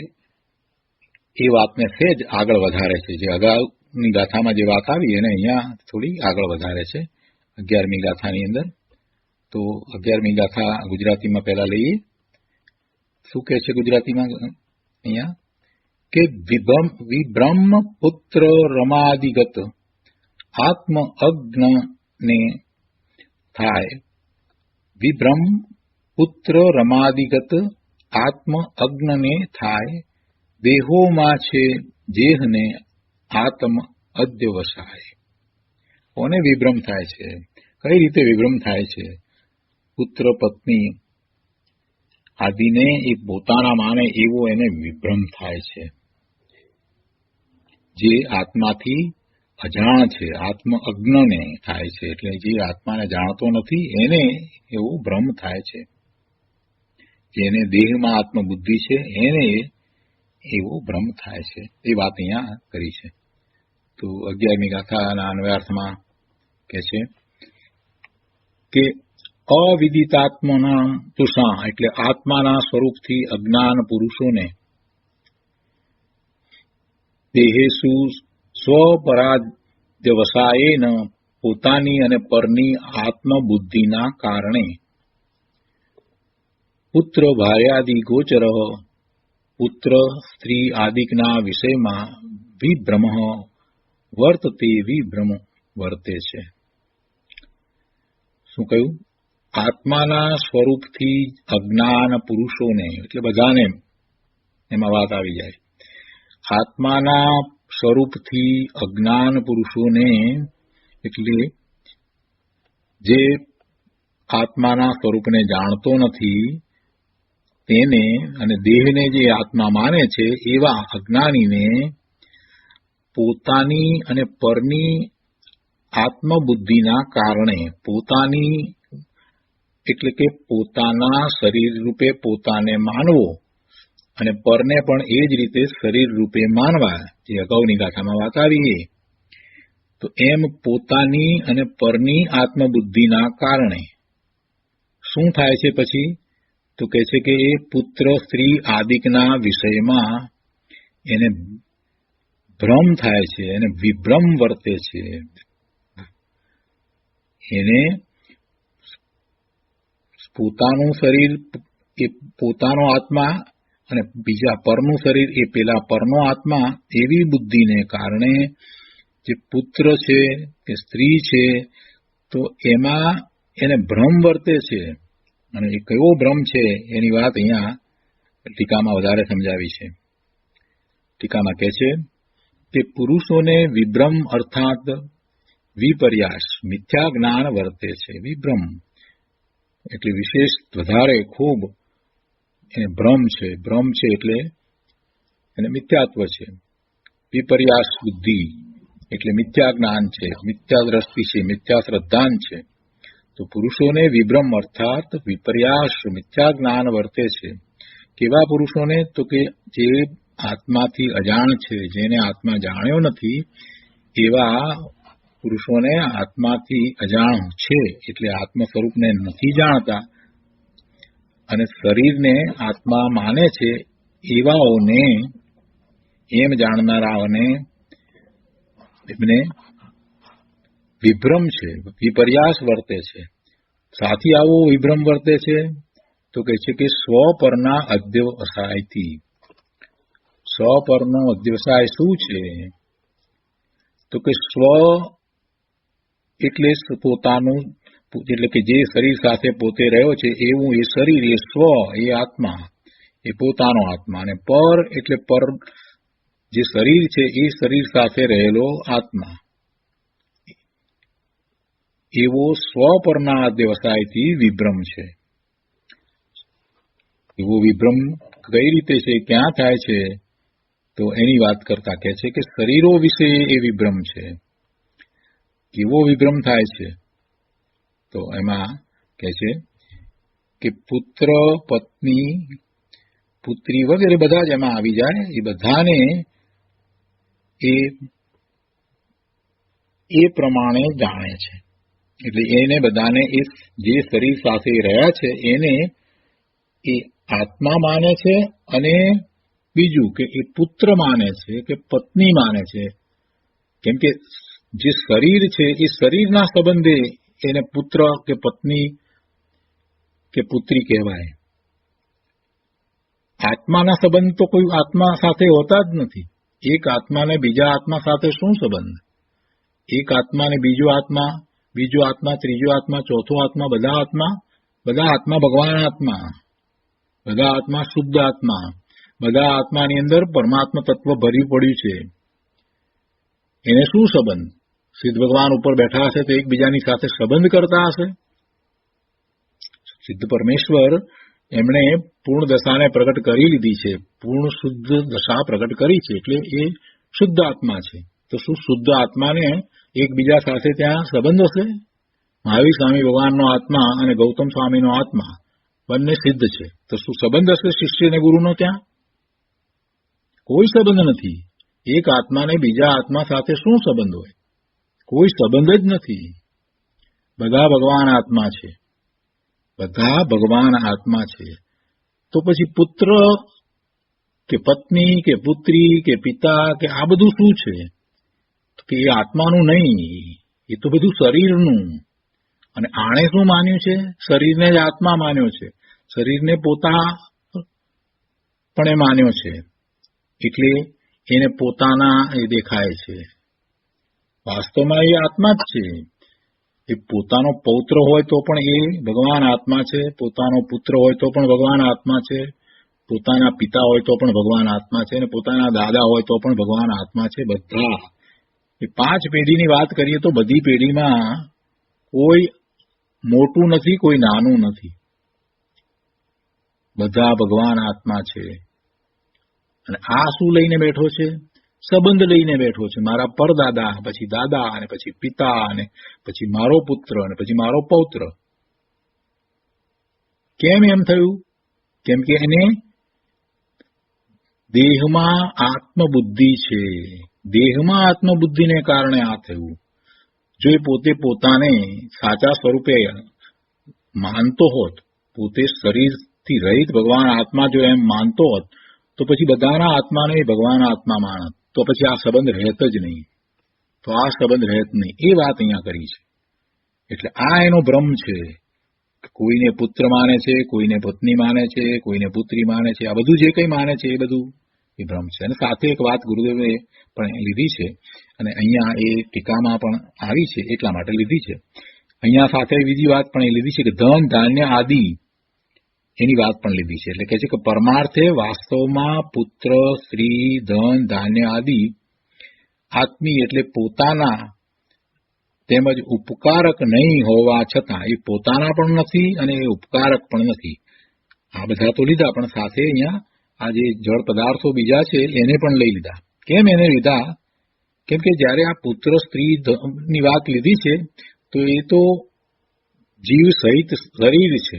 B: એ વાતને સહેજ આગળ વધારે છે. જે અગાઉની ગાથામાં જે વાત આવી એને અહીંયા થોડી આગળ વધારે છે 11મી ગાથાની અંદર. તો 11મી ગાથા ગુજરાતીમાં પહેલા લઈએ. શું કહે છે ગુજરાતીમાં અહીંયા કે વિબ્રહ્મ પુત્ર રમાદિગત આત્મ અજ્ઞને થાય. વિબ્રહ્મ પુત્ર રમાદિગત આત્મ અજ્ઞને થાય. દેહોમાં છે જેહને આત્મ અધ્યવસાય. કોને વિભ્રમ થાય છે? કઈ રીતે વિભ્રમ થાય છે? પુત્ર પત્ની આદિને એ પોતાના માને એવો એને વિભ્રમ થાય છે. જે આત્માથી અજાણ છે, આત્મ અજ્ઞને થાય છે. એટલે જે આત્માને જાણતો નથી એને એવો ભ્રમ થાય છે. જેને દેહમાં આત્મબુદ્ધિ છે એને એવો ભ્રમ થાય છે. એ વાત અહીંયા કરી છે. તો 11મી ગાથાના અન્વયાર્થમાં કહે છે કે અવિદિતાત્મના તુષા એટલે આત્માના સ્વરૂપથી અજ્ઞાન પુરુષોને દેહેસુ સ્વપરાધ્યવસાયેન પોતાની અને પરની આત્મબુદ્ધિના કારણે પુત્ર ભાર્યાદિ ગોચર પુત્ર સ્ત્રી આદિકના વિષયમાં વિભ્રમ વર્તતે વિભ્રમ વર્તે છે. શું કહ્યું? આત્માના સ્વરૂપથી અજ્ઞાન પુરુષોને એટલે બધાને એમાં વાત આવી જાય. આત્માના સ્વરૂપથી અજ્ઞાન પુરુષોને એટલે જે આત્માના સ્વરૂપને જાણતો નથી તેને અને દેહને જે આત્મા માને છે એવા અજ્ઞાનીને પોતાની અને પરની આત્મબુદ્ધિના કારણે પોતાની એટલે કે પોતાના શરીર રૂપે પોતાને માનવો અને પરને પણ એ જ રીતે શરીર રૂપે માનવા, જે અગાઉની ગાથામાં વાત આવી. તો એમ પોતાની અને પરની આત્મબુદ્ધિના કારણે શું થાય છે પછી? તો કહે છે કે એ પુત્ર સ્ત્રી આદિકના વિષયમાં એને ભ્રમ થાય છે, એને વિભ્રમ વર્તે છે. એને પોતાનું શરીર એ પોતાનો આત્મા અને બીજા પરનું શરીર એ પેલા પરનો આત્મા એવી બુદ્ધિને કારણે જે પુત્ર છે કે સ્ત્રી છે તો એમાં એને ભ્રમ વર્તે છે. અને એ કયો ભ્રમ છે એની વાત અહીંયા ટીકામાં વધારે સમજાવી છે. ટીકામાં કહે છે કે પુરુષોને વિભ્રમ અર્થાત વિપર્યાસ મિથ્યા જ્ઞાન વર્તે છે. વિભ્રમ એટલે વિશેષ વધારે ખૂબ એને ભ્રમ છે. ભ્રમ છે એટલે એને મિથ્યાત્વ છે. વિપર્યાસ બુદ્ધિ એટલે મિથ્યા જ્ઞાન છે, મિથ્યા દ્રષ્ટિ છે, મિથ્યા શ્રદ્ધાન છે. તો પુરુષોને વિભ્રમ અર્થાત વિપર્યાસ મિથ્યા જ્ઞાન વર્તે છે. કેવા પુરુષોને? તો કે જે આત્માથી અજાણ છે, જેને આત્મા જાણ્યો નથી એવા પુરુષોને આત્માથી અજાણ છે એટલે આત્મ સ્વરૂપને નથી જાણતા અને શરીરને આત્મા માને છે એવાઓને એમ જાણનારાઓને એમને વિભ્રમ છે, વિપર્યાસ વર્તે છે. સાથી આવો વિભ્રમ વર્તે છે તો કહે છે કે સ્વ પરના અધ્યવસાયથી. સ્વ પરનો અધ્યવસાય શું છે? તો કે સ્વ એટલે પોતાનું, એટલે કે જે શરીર સાથે પોતે રહ્યો છે એવું એ શરીર, એ સ્વ, એ આત્મા, એ પોતાનો આત્મા. અને પર એટલે પર જે શરીર છે એ શરીર સાથે રહેલો આત્મા. એવો સ્વ પરના અધ્યવસાયથી વિભ્રમ છે. એવો વિભ્રમ કઈ રીતે છે, ક્યાં થાય છે? તો એની વાત કરતા કહે છે કે શરીરો વિશે એ વિભ્રમ છે. કેવો વિભ્રમ થાય છે? તો એમાં કહે છે કે પુત્ર, પત્ની, પુત્રી વગેરે બધા જ એમાં આવી જાય. એ બધાને એ પ્રમાણે જાણે છે. એટલે એને બધાને એ જે શરીર સાથે રહ્યા છે એને એ આત્મા માને છે, અને બીજું કે એ પુત્ર માને છે કે પત્ની માને છે. કેમ કે જે શરીર છે એ શરીરના સંબંધે એને પુત્ર કે પત્ની કે પુત્રી કહેવાય. આત્માના સંબંધ તો કોઈ આત્મા સાથે હોતા જ નથી. એક આત્માને બીજા આત્મા સાથે શું સંબંધ? એક આત્માને બીજો આત્મા, ત્રીજો આત્મા, ચોથો આત્મા, બધા આત્મા ભગવાન આત્મા, બધા આત્મા શુદ્ધ આત્મા, બધા આત્માની અંદર પરમાત્મા તત્વ ભર્યું પડ્યું છે. એને શું સંબંધ? સિદ્ધ ભગવાન ઉપર બેઠા હશે તો એકબીજાની સાથે સંબંધ કરતા હશે. સિદ્ધ પરમેશ્વર એમણે પૂર્ણ દશાને પ્રગટ કરી લીધી છે, પૂર્ણ શુદ્ધ દશા પ્રગટ કરી છે, એટલે એ શુદ્ધ આત્મા છે. તો શું શુદ્ધ આત્માને એકબીજા સાથે ત્યાં સંબંધ હશે? મહાવીર સ્વામી ભગવાનનો આત્મા અને ગૌતમ સ્વામીનો આત્મા બંને સિદ્ધ છે, તો શું સંબંધ હશે શિષ્ય અને ગુરુનો? ત્યાં કોઈ સંબંધ નથી. એક આત્માને બીજા આત્મા સાથે શું સંબંધ હોય? કોઈ સંબંધ જ નથી. બધા ભગવાન આત્મા છે, બધા ભગવાન આત્મા છે. તો પછી પુત્ર કે પત્ની કે પુત્રી કે પિતા કે આ બધું શું છે? કે એ આત્માનું નહીં, એ તો બધું શરીરનું. અને આણે શું માન્યું છે? શરીરને જ આત્મા માન્યો છે, શરીરને પોતા પણ એ માન્યો છે. એટલે એને પોતાના એ દેખાય છે. વાસ્તવમાં એ આત્મા જ છે. એ પોતાનો પૌત્ર હોય તો પણ એ ભગવાન આત્મા છે, પોતાનો પુત્ર હોય તો પણ ભગવાન આત્મા છે, પોતાના પિતા હોય તો પણ ભગવાન આત્મા છે, અને પોતાના દાદા હોય તો પણ ભગવાન આત્મા છે. બધા એ 5 પેઢીની વાત કરીએ તો બધી પેઢીમાં કોઈ મોટું નથી, કોઈ નાનું નથી, બધા ભગવાન આત્મા છે. અને આ શું લઈને બેઠો છે? સંબંધ લઈને બેઠો છે. મારા પરદાદા, પછી દાદા, અને પછી પિતા, અને પછી મારો પુત્ર, અને પછી મારો પૌત્ર. કેમ એમ થયું? કેમ કે એને દેહમાં આત્મબુદ્ધિ છે. દેહમાં આત્મબુદ્ધિને કારણે આ થયું. જો એ પોતે પોતાને સાચા સ્વરૂપે માનતો હોત, પોતે શરીરથી રહિત ભગવાન આત્મા જો એમ માનતો હોત, તો પછી બધાના આત્માને ભગવાન આત્મા માનત, તો પછી આ સંબંધ રહેત જ નહીં. તો આ સંબંધ રહેત નહીં, એ વાત અહીંયા કરી છે. એટલે આ એનો ભ્રમ છે. કોઈને પુત્ર માને છે, કોઈને પત્ની માને છે, કોઈને પુત્રી માને છે. આ બધું જે કંઈ માને છે એ બધું એ ભ્રમ છે. અને સાથે એક વાત ગુરુદેવે પણ લીધી છે, અને અહીંયા એ ટીકામાં પણ આવી છે, એટલા માટે લીધી છે. અહીંયા સાથે બીજી વાત પણ એ લીધી છે કે ધન, ધાન્ય આદિ એની વાત પણ લીધી છે. એટલે કહે છે કે પરમાર્થે વાસ્તવમાં પુત્ર, સ્ત્રી, ધન, ધાન્ય આદિ આત્મી એટલે પોતાના તેમજ ઉપકારક નહીં હોવા છતાં એ પોતાના પણ નથી અને એ ઉપકારક પણ નથી. આ બધા તો લીધા, પણ સાથે અહીંયા આ જે જળ પદાર્થો બીજા છે એને પણ લઈ લીધા. કેમ એને લીધા? કેમ કે જ્યારે આ પુત્ર, સ્ત્રી ની વાત લીધી છે તો એ તો જીવ સહિત શરીર છે,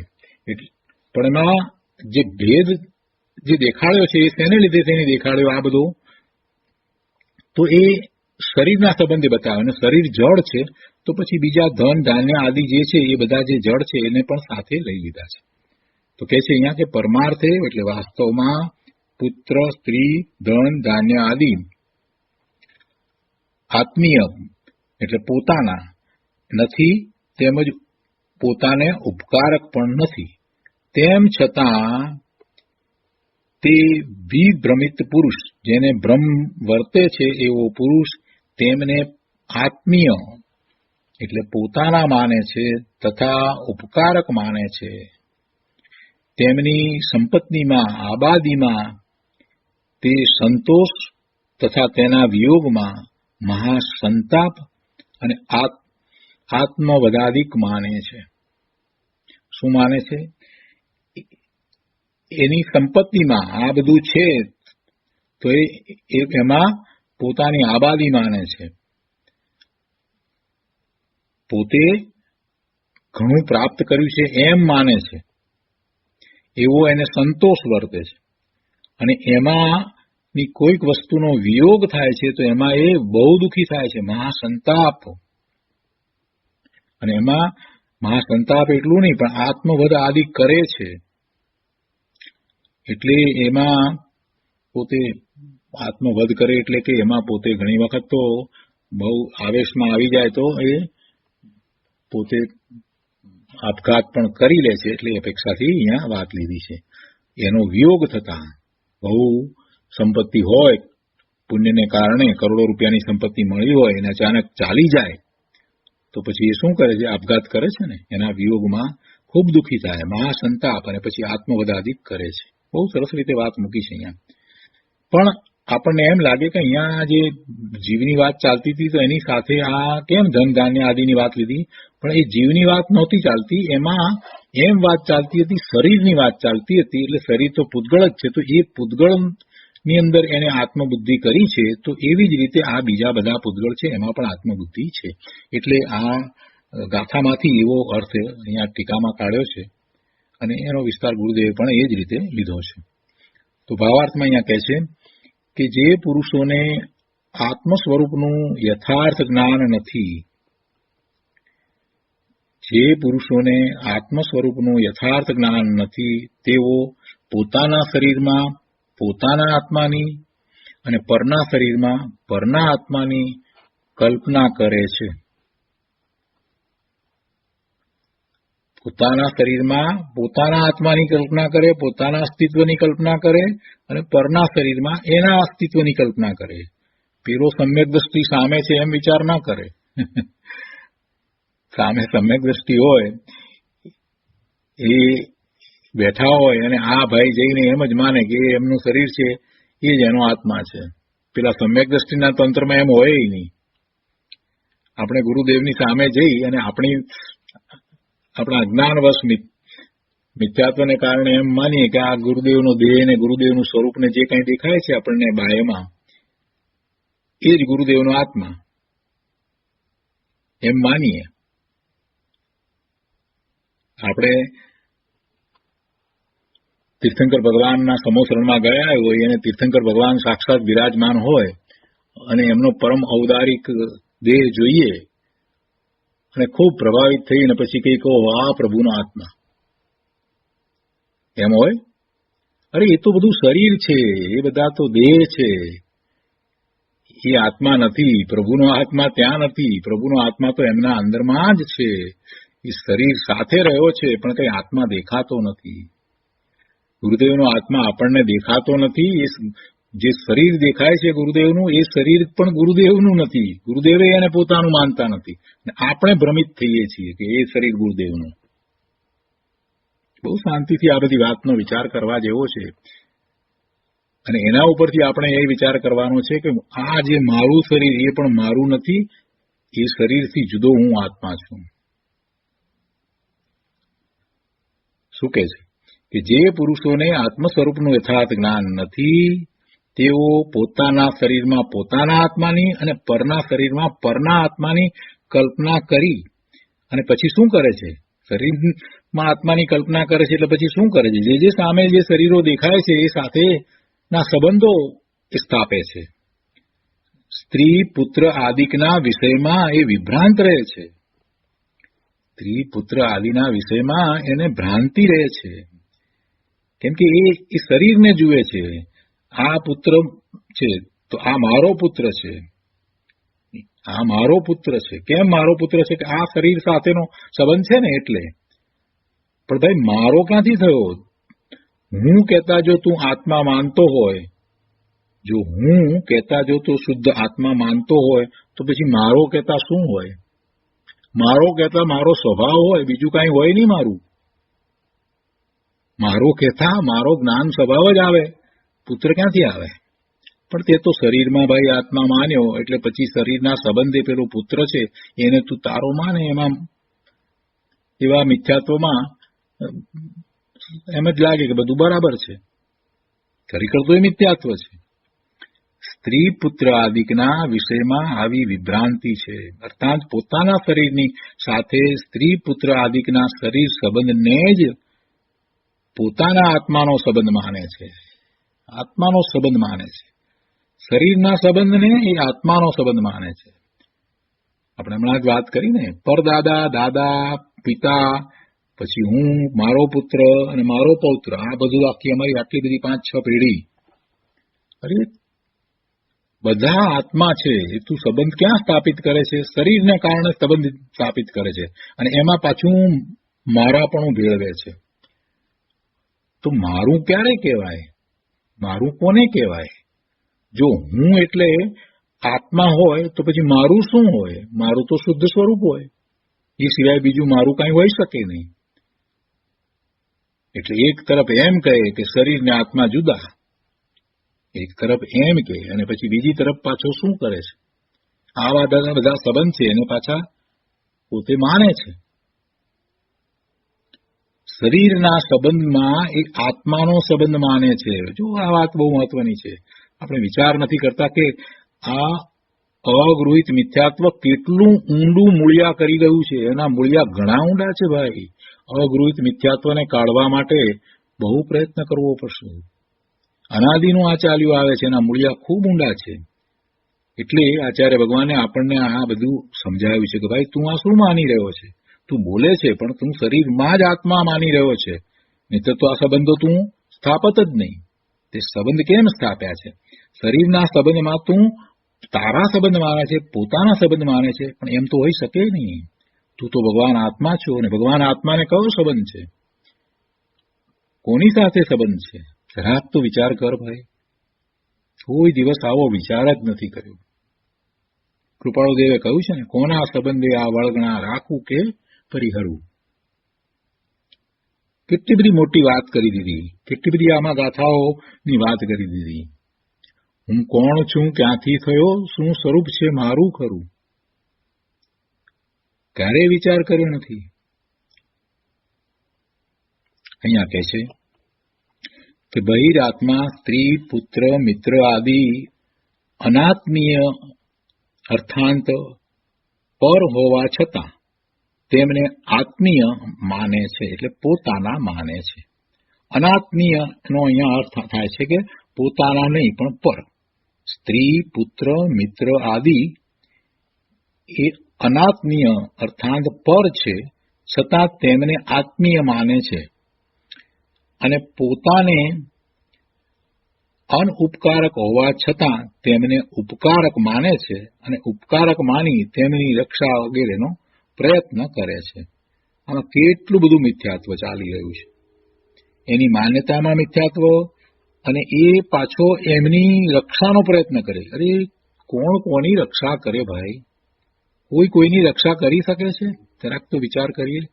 B: પણ એમાં જે ભેદ જે દેખાડ્યો છે એ તેને લીધે તેને દેખાડ્યો આ બધો, તો એ શરીરના સંબંધે બતાવ્યો. અને શરીર જળ છે તો પછી બીજા ધન, ધાન્ય આદિ જે છે એ બધા જે જળ છે એને પણ સાથે લઈ લીધા છે. તો કહે છે અહીંયા કે પરમાર્થે એટલે વાસ્તવમાં પુત્ર, સ્ત્રી, ધન, ધાન્ય આદિ આત્મીય એટલે પોતાના નથી, તેમજ પોતાને ઉપકારક પણ નથી. તેમ છતાં તે વિભ્રમિત પુરુષ, જેને ભ્રમ વર્તે છે એવો પુરુષ, તેમને આત્મીય એટલે પોતાના માને છે તથા ઉપકારક માને છે. તેમની સંપત્તિમાં, આબાદીમાં તે સંતોષ તથા તેના વિયોગમાં મહાસંતાપ અને આત્મવદાદિક માને છે. શું માને છે? એની સંપત્તિમાં આ બધું છે તો એમાં પોતાની આબાદી માને છે. પોતે ઘણું પ્રાપ્ત કર્યું છે એમ માને છે, એવો એને સંતોષ વર્તે છે. અને એમાંની કોઈક વસ્તુનો વિયોગ થાય છે તો એમાં એ બહુ દુઃખી થાય છે, મહાસંતાપ. અને એમાં મહાસંતાપ એટલું નહીં, પણ આત્મવદ આદિ કરે છે. એટલે એમાં પોતે આત્મવદ કરે એટલે કે એમાં પોતે ઘણી વખત તો બહુ આવેશમાં આવી જાય તો એ પોતે આપઘાત પણ કરી લે છે. એટલે અપેક્ષાથી અહીંયા વાત લીધી છે. એનો વિયોગ થતા બહુ સંપત્તિ હોય, પુણ્યને કારણે કરોડો રૂપિયાની સંપત્તિ મળી હોય અને અચાનક ચાલી જાય તો પછી એ શું કરે છે? આપઘાત કરે છે ને. એના વિયોગમાં ખૂબ દુઃખી થાય, મહાસંતાપ, અને પછી આત્મવદાદિક કરે છે. બહુ સરસ રીતે વાત મૂકી છે અહીંયા. પણ આપણને એમ લાગે કે અહીંયા જે જીવની વાત ચાલતી હતી તો એની સાથે આ કેમ ધન ધાન્ય આદિની વાત લીધી? પણ એ જીવની વાત નહોતી ચાલતી, એમાં એમ વાત ચાલતી હતી, શરીરની વાત ચાલતી હતી. એટલે શરીર તો પૂતગળ જ છે, તો એ પૂતગળની અંદર એને આત્મબુદ્ધિ કરી છે, તો એવી જ રીતે આ બીજા બધા પૂતગળ છે એમાં પણ આત્મબુદ્ધિ છે. એટલે આ ગાથામાંથી એવો અર્થ અહીંયા ટીકામાં કાઢ્યો છે અને એનો વિસ્તાર ગુરુદેવે પણ એ જ રીતે લીધો છે. તો ભાવાર્થમાં અહીંયા કહે છે કે જે પુરુષોને આત્મ સ્વરૂપનું યથાર્થ જ્ઞાન નથી, જે પુરુષોને આત્મ સ્વરૂપનું યથાર્થ જ્ઞાન નથી, તેઓ પોતાના શરીરમાં પોતાના આત્માની અને પરના શરીરમાં પરના આત્માની કલ્પના કરે છે. પોતાના શરીરમાં પોતાના આત્માની કલ્પના કરે, પોતાના અસ્તિત્વની કલ્પના કરે, અને પરના શરીરમાં એના અસ્તિત્વની કલ્પના કરે. પેલો સમ્યક દ્રષ્ટિ સામે છે એમ વિચાર ના કરે. સામે સમ્યક દ્રષ્ટિ હોય, એ બેઠા હોય અને આ ભાઈ જઈને એમ જ માને કે એમનું શરીર છે એ જ એનો આત્મા છે. પેલા સમ્યક દ્રષ્ટિના તંત્રમાં એમ હોય નહીં. આપણે ગુરુદેવની સામે જઈ અને આપણા અજ્ઞાનવશ મિથ્યાત્વને કારણે એમ માનીએ કે આ ગુરુદેવનો દેહ ને ગુરુદેવનું સ્વરૂપ ને જે કંઈ દેખાય છે આપણને બાહ્યમાં એ જ ગુરુદેવનો આત્મા એમ માનીએ. આપણે તીર્થંકર ભગવાનના સમોસરણમાં ગયા હોય અને તીર્થંકર ભગવાન સાક્ષાત બિરાજમાન હોય અને એમનો પરમ ઔદારિક દેહ જોઈએ અને ખૂબ પ્રભાવિત થઈને પછી કઈ કહો આ પ્રભુનો આત્મા એમ હોય. અરે એ તો બધું શરીર છે, એ બધા તો દેહ છે, એ આત્મા નથી. પ્રભુનો આત્મા ત્યાં નથી. પ્રભુનો આત્મા તો એમના અંદરમાં જ છે. એ શરીર સાથે રહ્યો છે પણ કઈ આત્મા દેખાતો નથી. ગુરુદેવનો આત્મા આપણને દેખાતો નથી. એ જે શરીર દેખાય છે ગુરુદેવનું, એ શરીર પણ ગુરુદેવનું નથી. ગુરુદેવે એને પોતાનું માનતા નથી. આપણે ભ્રમિત થઈએ છીએ કે એ શરીર ગુરુદેવનું. બહુ શાંતિથી આ બધી વાતનો વિચાર કરવા જેવો છે. અને એના ઉપરથી આપણે એ વિચાર કરવાનો છે કે આ જે મારું શરીર એ પણ મારું નથી. એ શરીરથી જુદો હું આત્મા છું. શું કહે છે કે જે પુરુષોને આત્મ સ્વરૂપનું યથાર્થ જ્ઞાન નથી, તેઓ પોતાના શરીરમાં પોતાના આત્માની અને પરના શરીરમાં પરના આત્માની કલ્પના કરી અને પછી શું કરે છે? શરીરમાં આત્માની કલ્પના કરે છે એટલે પછી શું કરે છે? જે સામે જે શરીરો દેખાય છે એ સાથેના સંબંધો સ્થાપે છે. સ્ત્રી પુત્ર આદિકના વિષયમાં એ વિભ્રાંત રહે છે. સ્ત્રી પુત્ર આદિના વિષયમાં એને ભ્રાંતિ રહે છે. કેમ કે એ શરીરને જુએ છે. આ પુત્ર છે તો આ મારો પુત્ર છે. આ મારો પુત્ર છે. કેમ મારો પુત્ર છે? કે આ શરીર સાથેનો સંબંધ છે ને એટલે. પણ ભાઈ મારો ક્યાંથી થયો? હું કહેતા જો તું આત્મા માનતો હોય, જો હું કહેતા જો તું શુદ્ધ આત્મા માનતો હોય, તો પછી મારો કહેતા શું હોય? મારો કહેતા મારો સ્વભાવ હોય, બીજું કાંઈ હોય નહીં મારું. મારો કહેતા મારો જ્ઞાન સ્વભાવ જ આવે, પુત્ર ક્યાંથી આવે? પણ તે તો શરીરમાં ભાઈ આત્મા માન્યો એટલે પછી શરીરના સંબંધે પેલો પુત્ર છે એને તું તારો માને. એમાં એવા મિથ્યાત્વમાં એમ જ લાગે કે બધું બરાબર છે, ખરેખર તો એ મિથ્યાત્વ છે. સ્ત્રી પુત્ર આદિકના વિષયમાં આવી વિભ્રાંતિ છે. અર્થાત પોતાના શરીરની સાથે સ્ત્રી પુત્ર આદિકના શરીર સંબંધને જ પોતાના આત્માનો સંબંધ માને છે. આત્માનો સંબંધ માને છે. શરીરના સંબંધને એ આત્માનો સંબંધ માને છે. આપણે હમણાં જ વાત કરીને પરદાદા, દાદા, પિતા, પછી હું, મારો પુત્ર અને મારો પૌત્ર, આ બધું આખી અમારી આટલી બધી 5-6 પેઢી, અરે બધા આત્મા છે. એ તું સંબંધ ક્યાં સ્થાપિત કરે છે? શરીરને કારણે સંબંધ સ્થાપિત કરે છે અને એમાં પાછું મારાપણું ભેળવે છે. તો મારું ક્યારે કહેવાય? મારું કોને કહેવાય? જો હું એટલે આત્મા હોય તો પછી મારું શું હોય? મારું તો શુદ્ધ સ્વરૂપ હોય, એ સિવાય બીજું મારું કાંઈ હોઈ શકે નહીં. એટલે એક તરફ એમ કહે કે શરીર ને આત્મા જુદા, એક તરફ એમ કહે અને પછી બીજી તરફ પાછો શું કરે છે? આવા બધા સંબંધ છે એને પાછા પોતે માને છે. શરીરના સંબંધમાં એ આત્માનો સંબંધ માને છે. જો આ વાત બહુ મહત્વની છે. આપણે વિચાર નથી કરતા કે આ અગૃહિત મિથ્યાત્વ કેટલું ઊંડું મૂળિયા કરી ગયું છે. એના મૂળિયા ઘણા ઊંડા છે ભાઈ. અગૃહિત મિથ્યાત્વને કાઢવા માટે બહુ પ્રયત્ન કરવો પડશે. અનાદિનું આ ચાલ્યું આવે છે, એના મૂળિયા ખૂબ ઊંડા છે. એટલે આચાર્ય ભગવાને આપણને આ બધું સમજાવ્યું છે કે ભાઈ તું આ શું માની રહ્યો છે? તું બોલે છે પણ તું શરીરમાં જ આત્મા માની રહ્યો છે. નહીં તો આ સંબંધો તું સ્થાપત જ નહીં. તે સંબંધ કેમ સ્થાપ્યા છે? શરીરના સંબંધમાં તું તારા સંબંધ માને છે, પોતાના સંબંધ માને છે, પણ એમ તો હોઈ શકે નહીં. તું તો ભગવાન આત્મા છો અને ભગવાન આત્માને કયો સંબંધ છે? કોની સાથે સંબંધ છે? જરાક તો વિચાર કર ભાઈ. કોઈ દિવસ આવો વિચાર જ નથી કર્યો. કૃપાળુદેવે કહ્યું છે ને, કોના સંબંધે આ વળગણા રાખવું કે પરિહરવું. કેટલી બધી મોટી વાત કરી દીધી, કેટલી બધી આમાં ગાથાઓની વાત કરી દીધી. હું કોણ છું, ક્યાંથી થયો, શું સ્વરૂપ છે મારું ખરું, ક્યારેય વિચાર કર્યો નથી. અહીંયા કહે છે કે બહિરાત્મા, સ્ત્રી, પુત્ર, મિત્ર આદિ અનાત્મીય અર્થાંત પર હોવા છતાં તેમને આત્મીય માને છે, એટલે પોતાના માને છે. અનાત્મીય નો અહીંયા અર્થ થાય છે કે પોતાના નહીં પણ પર. સ્ત્રી, પુત્ર, મિત્ર આદિ એ અનાત્મીય અર્થાંત પર છે, છતાં તેમને આત્મીય માને છે અને પોતાને અનઉપકારક હોવા છતાં તેમને ઉપકારક માને છે અને ઉપકારક માની તેમની રક્ષા વગેરેનો પ્રયત્ન કરે છે. આમાં કેટલું બધું મિથ્યાત્વ ચાલી રહ્યું છે. એની માન્યતામાં મિથ્યાત્વ અને એ પાછો એમની રક્ષાનો પ્રયત્ન કરે. અરે કોણ કોની રક્ષા કરે ભાઈ? કોઈ કોઈની રક્ષા કરી શકે છે? જરાક તો વિચાર કરીએ.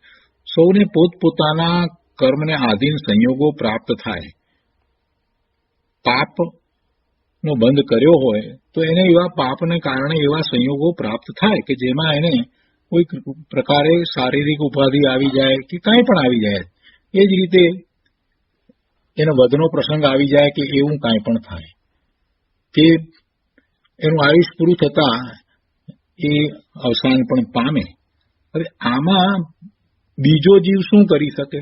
B: સૌને પોતપોતાના કર્મને આધીન સંયોગો પ્રાપ્ત થાય. પાપનો બંધ કર્યો હોય તો એને એવા પાપને કારણે એવા સંયોગો પ્રાપ્ત થાય કે જેમાં એને કોઈ પ્રકારે શારીરિક ઉપાધિ આવી જાય કે કંઈ પણ આવી જાય. એ જ રીતે એનો વધનો પ્રસંગ આવી જાય કે એવું કાંઈ પણ થાય કે એનું આયુષ પૂરું થતાં એ અવસાન પણ પામે. હવે આમાં બીજો જીવ શું કરી શકે?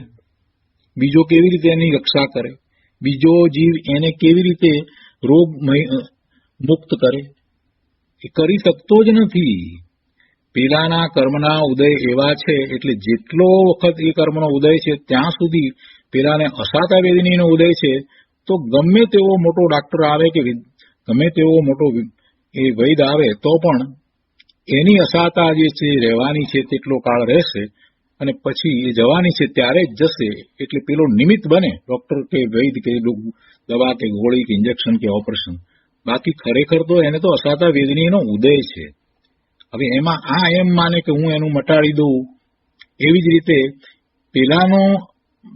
B: બીજો કેવી રીતે એની રક્ષા કરે? બીજો જીવ એને કેવી રીતે રોગ મુક્ત કરે? એ કરી શકતો જ નથી. પેલાના કર્મના ઉદય એવા છે એટલે જેટલો વખત એ કર્મનો ઉદય છે ત્યાં સુધી પેલાને અસાતા વેદનીનો ઉદય છે, તો ગમે તેવો મોટો ડાક્ટર આવે કે ગમે તેવો મોટો એ વૈદ આવે તો પણ એની અસાતા જે છે રહેવાની છે તેટલો કાળ રહેશે અને પછી એ જવાની છે ત્યારે જ જશે. એટલે પેલો નિમિત્ત બને ડોક્ટર કે વૈદ કે દવા કે ગોળી કે ઇન્જેક્શન કે ઓપરેશન. બાકી ખરેખર તો એને તો અસાતા વેદનીનો ઉદય છે. હવે એમાં આ એમ માને કે હું એનું મટાડી દઉં, એવી જ રીતે પેલાનો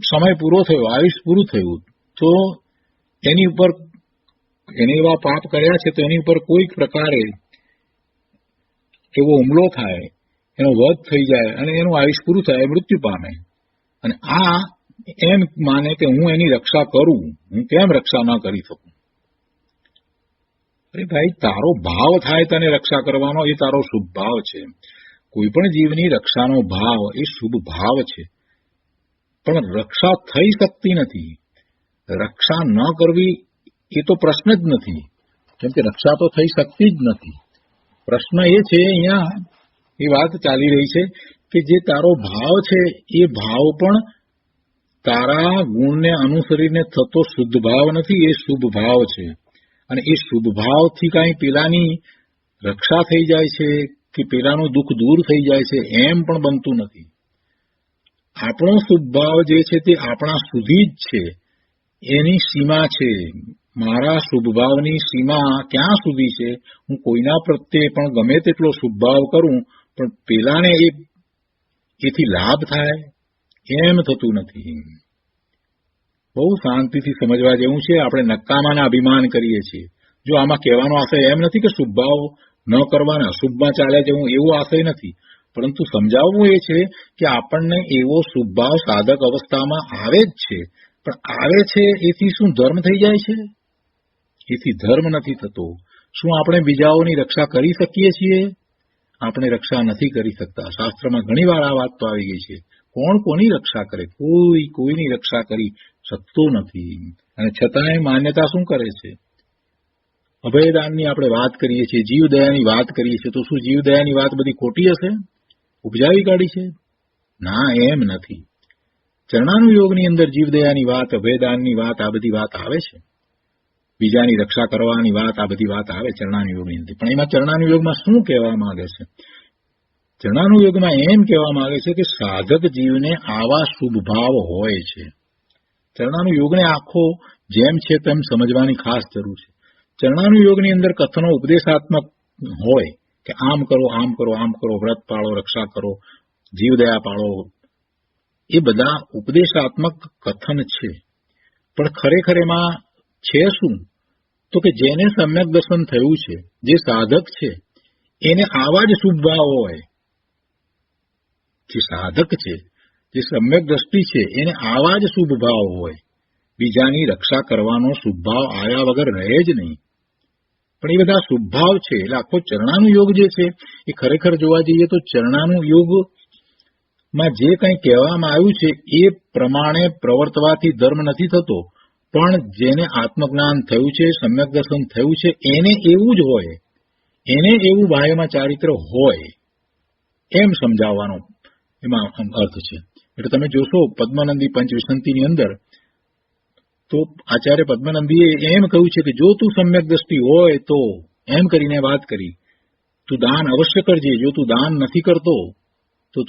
B: સમય પૂરો થયો, આયુષ પૂરું થયું, તો એની ઉપર એને એવા પાપ કર્યા છે તો એની ઉપર કોઈક પ્રકારે એવો હુમલો થાય, એનો વધ થઈ જાય અને એનું આયુષ પૂરું થાય, મૃત્યુ પામે. અને આ એમ માને કે હું એની રક્ષા કરું, હું કેમ રક્ષા ન કરી શકું? અરે ભાઈ, તારો ભાવ થાય તને રક્ષા કરવાનો, એ તારો શુભ ભાવ છે. કોઈ પણ જીવની રક્ષાનો ભાવ એ શુભ ભાવ છે, પણ રક્ષા થઈ શકતી નથી. રક્ષા ન કરવી એ તો પ્રશ્ન જ નથી, કેમ કે રક્ષા તો થઈ શકતી જ નથી. પ્રશ્ન એ છે, અહીંયા એ વાત ચાલી રહી છે કે જે તારો ભાવ છે એ ભાવ પણ તારા ગુણને અનુસરીને થતો શુદ્ધ ભાવ નથી, એ શુભ ભાવ છે. અને એ શુભ ભાવથી કાંઈ પેલાની રક્ષા થઈ જાય છે કે પેલાનું દુઃખ દૂર થઈ જાય છે એમ પણ બનતું નથી. આપણો શુભ ભાવ જે છે તે આપણા સુધી જ છે, એની સીમા છે. મારા શુભ ભાવની સીમા ક્યાં સુધી છે? હું કોઈના પ્રત્યે પણ ગમે તેટલો શુભ ભાવ કરું, પણ પેલાને એથી લાભ થાય એમ થતું નથી. બહુ શાંતિથી સમજવા જેવું છે. આપણે નકામાના અભિમાન કરીએ છીએ. જો આમાં કહેવાનો આશય એમ નથી કે શુભ ભાવ ન કરવાના, શુભમાં ચાલ્યા જવું, એવો આશય નથી. પરંતુ સમજાવવું એ છે કે આપણને એવો શુભ ભાવ સાધક અવસ્થામાં આવે જ છે, પણ આવે છે એથી શું ધર્મ થઈ જાય છે? એથી ધર્મ નથી થતો. શું આપણે બીજાઓની રક્ષા કરી શકીએ છીએ? આપણે રક્ષા નથી કરી શકતા. શાસ્ત્રમાં ઘણી વાર આ વાત તો આવી ગઈ છે. કોણ કોની રક્ષા કરે? કોઈ કોઈની રક્ષા કરી શકતો નથી. અને છતાંય માન્યતા શું કરે છે? અભયદાનની આપણે વાત કરીએ છીએ, જીવદયાની વાત કરીએ છીએ, તો શું જીવદયાની વાત બધી ખોટી હશે? ઉપજાવી કાઢી છે? ના, એમ નથી. ચરણાનુયોગની અંદર જીવદયાની વાત, અભયદાનની વાત, આ બધી વાત આવે છે. બીજાની રક્ષા કરવાની વાત, આ બધી વાત આવે ચરણાનુયોગની અંદર. પણ એમાં ચરણાનુયોગમાં શું કહેવા માંગે છે? ચરણાનુયોગમાં એમ કહેવા માંગે છે કે સાધક જીવને આવા શુભ ભાવ હોય છે. ચરણાનુયોગને આખો જેમ છે તેમ સમજવાની ખાસ જરૂર છે. ચરણાનુયોગની અંદર કથનો ઉપદેશાત્મક હોય કે આમ કરો, આમ કરો, આમ કરો, વ્રત પાળો, રક્ષા કરો, જીવદયા પાળો, એ બધા ઉપદેશાત્મક કથન છે. પણ ખરેખર એમાં છે શું? તો કે જેને સમ્યક દર્શન થયું છે, જે સાધક છે, એને આવા જ શુભ ભાવ હોય. જે સાધક છે, જે સમ્યક દ્રષ્ટિ છે, એને આવા જ શુભ ભાવ હોય. બીજાની રક્ષા કરવાનો શુભ ભાવ આવ્યા વગર રહે જ નહીં. પણ એ બધા શુભ ભાવ છે. એટલે આખો ચરણાનુયોગ જે છે એ ખરેખર જોવા જઈએ તો ચરણાનુયોગમાં જે કંઈ કહેવામાં આવ્યું છે એ પ્રમાણે પ્રવર્તવાથી ધર્મ નથી થતો, પણ જેને આત્મજ્ઞાન થયું છે, સમ્યક દર્શન થયું છે, એને એવું જ હોય, એને એવું બાહ્યમાં ચારિત્ર હોય એમ સમજાવવાનો એમાં અર્થ છે. એટલે તમે જોશો પદ્માનંદી પંચવિસંતિની અંદર તો આચાર્ય પદ્માનંદીએ એમ કહ્યું છે કે જો તું સમ્યક દ્રષ્ટિ હોય તો, એમ કરીને વાત કરી, તું દાન અવશ્ય કરજે. જો તું દાન નથી કરતો તો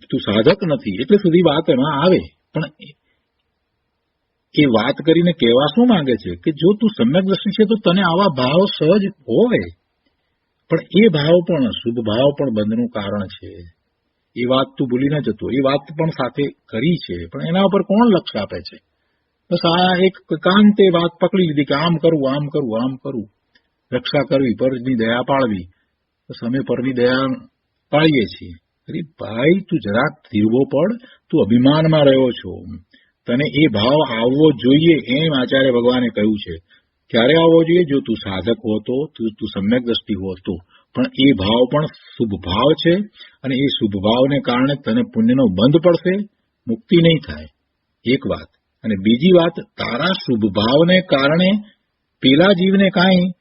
B: તું સાધક નથી. એટલે સુધી વાત એમાં આવે. પણ એ વાત કરીને કહેવા શું માંગે છે કે જો તું સમ્યક દ્રષ્ટિ છે તો તને આવા ભાવ સહજ હોય, પણ એ ભાવ પણ શુભ ભાવ પણ બંધનું કારણ છે. એ વાત તું ભૂલી ન જતો. એ વાત પણ સાથે કરી છે, પણ એના ઉપર કોણ લક્ષ્ય આપે છે? બસ આ એક કાંતે વાત પકડી લીધી કે આમ કરવું, આમ કરવું, આમ કરવું, રક્ષા કરવી, પરની દયા પાળવી. બસ અમે પરની દયા પાળીએ છીએ. અરે ભાઈ, તું જરાક ધીરવો પડ. તું અભિમાનમાં રહ્યો છો. તને એ ભાવ આવવો જોઈએ એમ આચાર્ય ભગવાને કહ્યું છે. ક્યારે આવવો જોઈએ? જો તું સાધક હોતો, તું સમ્યક દ્રષ્ટિ હોતો. પણ એ ભાવ પણ શુભ ભાવ છે, અને એ શુભ ભાવને કારણે તને પુણ્યનો બંધ પડશે, મુક્તિ નહીં થાય. એક વાત. અને બીજી વાત, તારા શુભ ભાવને કારણે પેલા જીવને કાંઈ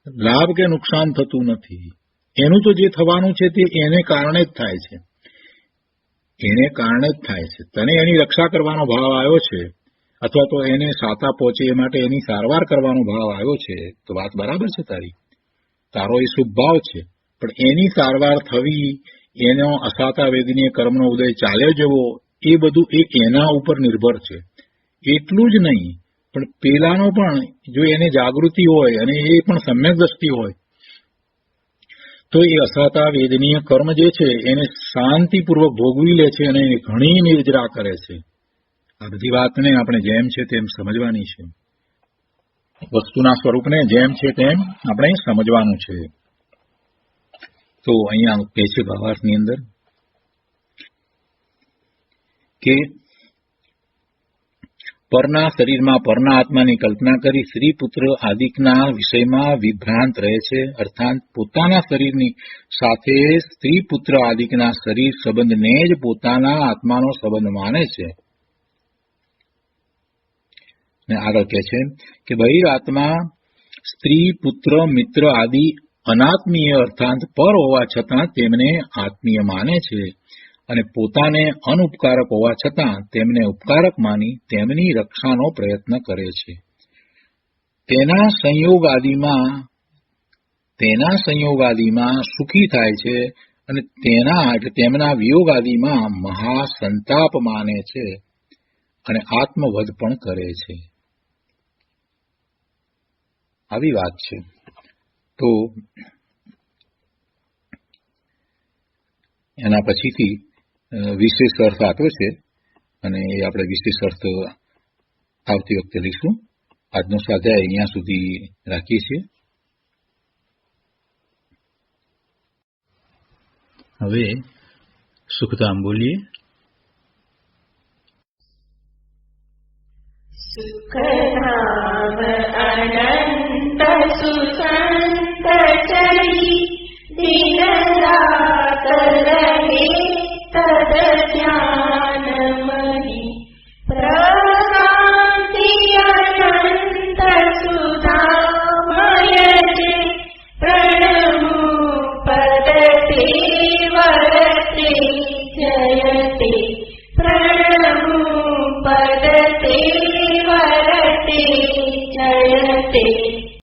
B: લાભ કે નુકસાન થતું નથી. એનું તો જે થવાનું છે તે એને કારણે જ થાય છે. એને કારણે જ થાય છે. તને એની રક્ષા કરવાનો ભાવ આવ્યો છે, અથવા તો એને સાતા પહોંચે એ માટે એની સારવાર કરવાનો ભાવ આવ્યો છે, તો વાત બરાબર છે તારી. તારો એ શુભ ભાવ છે, પણ એની સારવાર થવી, એનો અસાતા વેદનીય કર્મનો ઉદય ચાલ્યો જવો, એ બધું એના ઉપર નિર્ભર છે. એટલું જ નહીં, પણ પેલાનો પણ જો એને જાગૃતિ હોય અને એ પણ સમ્યક દ્રષ્ટિ હોય તો એ અસાતા વેદનીય કર્મ જે છે એને શાંતિપૂર્વક ભોગવી લે છે અને એને ઘણી નિર્જરા કરે છે. આ બધી વાતને આપણે જેમ છે તેમ સમજવાની છે. વસ્તુના સ્વરૂપને જેમ છે તેમ આપણે સમજવાનું છે. તો અહીંયા કહે છે ભાવાર્થની અંદર કે પરના શરીરમાં પરના આત્માની કલ્પના કરી સ્ત્રી પુત્ર આદિકના વિષયમાં વિભ્રાંત રહે છે. અર્થાત પોતાના શરીરની સાથે સ્ત્રી પુત્ર આદિકના શરીર સંબંધને જ પોતાના આત્માનો સંબંધ માને છે. ને આગળ કહે છે કે બહિરાત્મા સ્ત્રી પુત્ર મિત્ર આદિ અનાત્મીય અર્થાત પર હોવા છતાં તેમને આત્મીય માને છે અને પોતાને અનુપકારક હોવા છતાં તેમને ઉપકારક માની તેમની રક્ષાનો પ્રયત્ન કરે છે. તેના સંયોગાદીમાં સુખી થાય છે અને તેમના વિયોગાદીમાં મહાસંતાપ માને છે અને આત્મવધ પણ કરે છે. આવી વાત છે. તો એના પછીથી વિશેષ અર્થ આપ્યો છે અને એ આપણે વિશેષ અર્થ આવતી વખતે લઈશું. આજનો સ્વાધ્યાય અહીંયા સુધી રાખીએ છીએ. હવે સુખધામ બોલીએ.
C: સુખધામ અનંત સુસંત ચરી દિન રાત રહે તદ ધ્યાન મહી પ્રકાંતિ અનંત સુધામય જે પ્રણમુ પદતે વરતે જયતે પ્રણમુ પદતે વરતે જયતે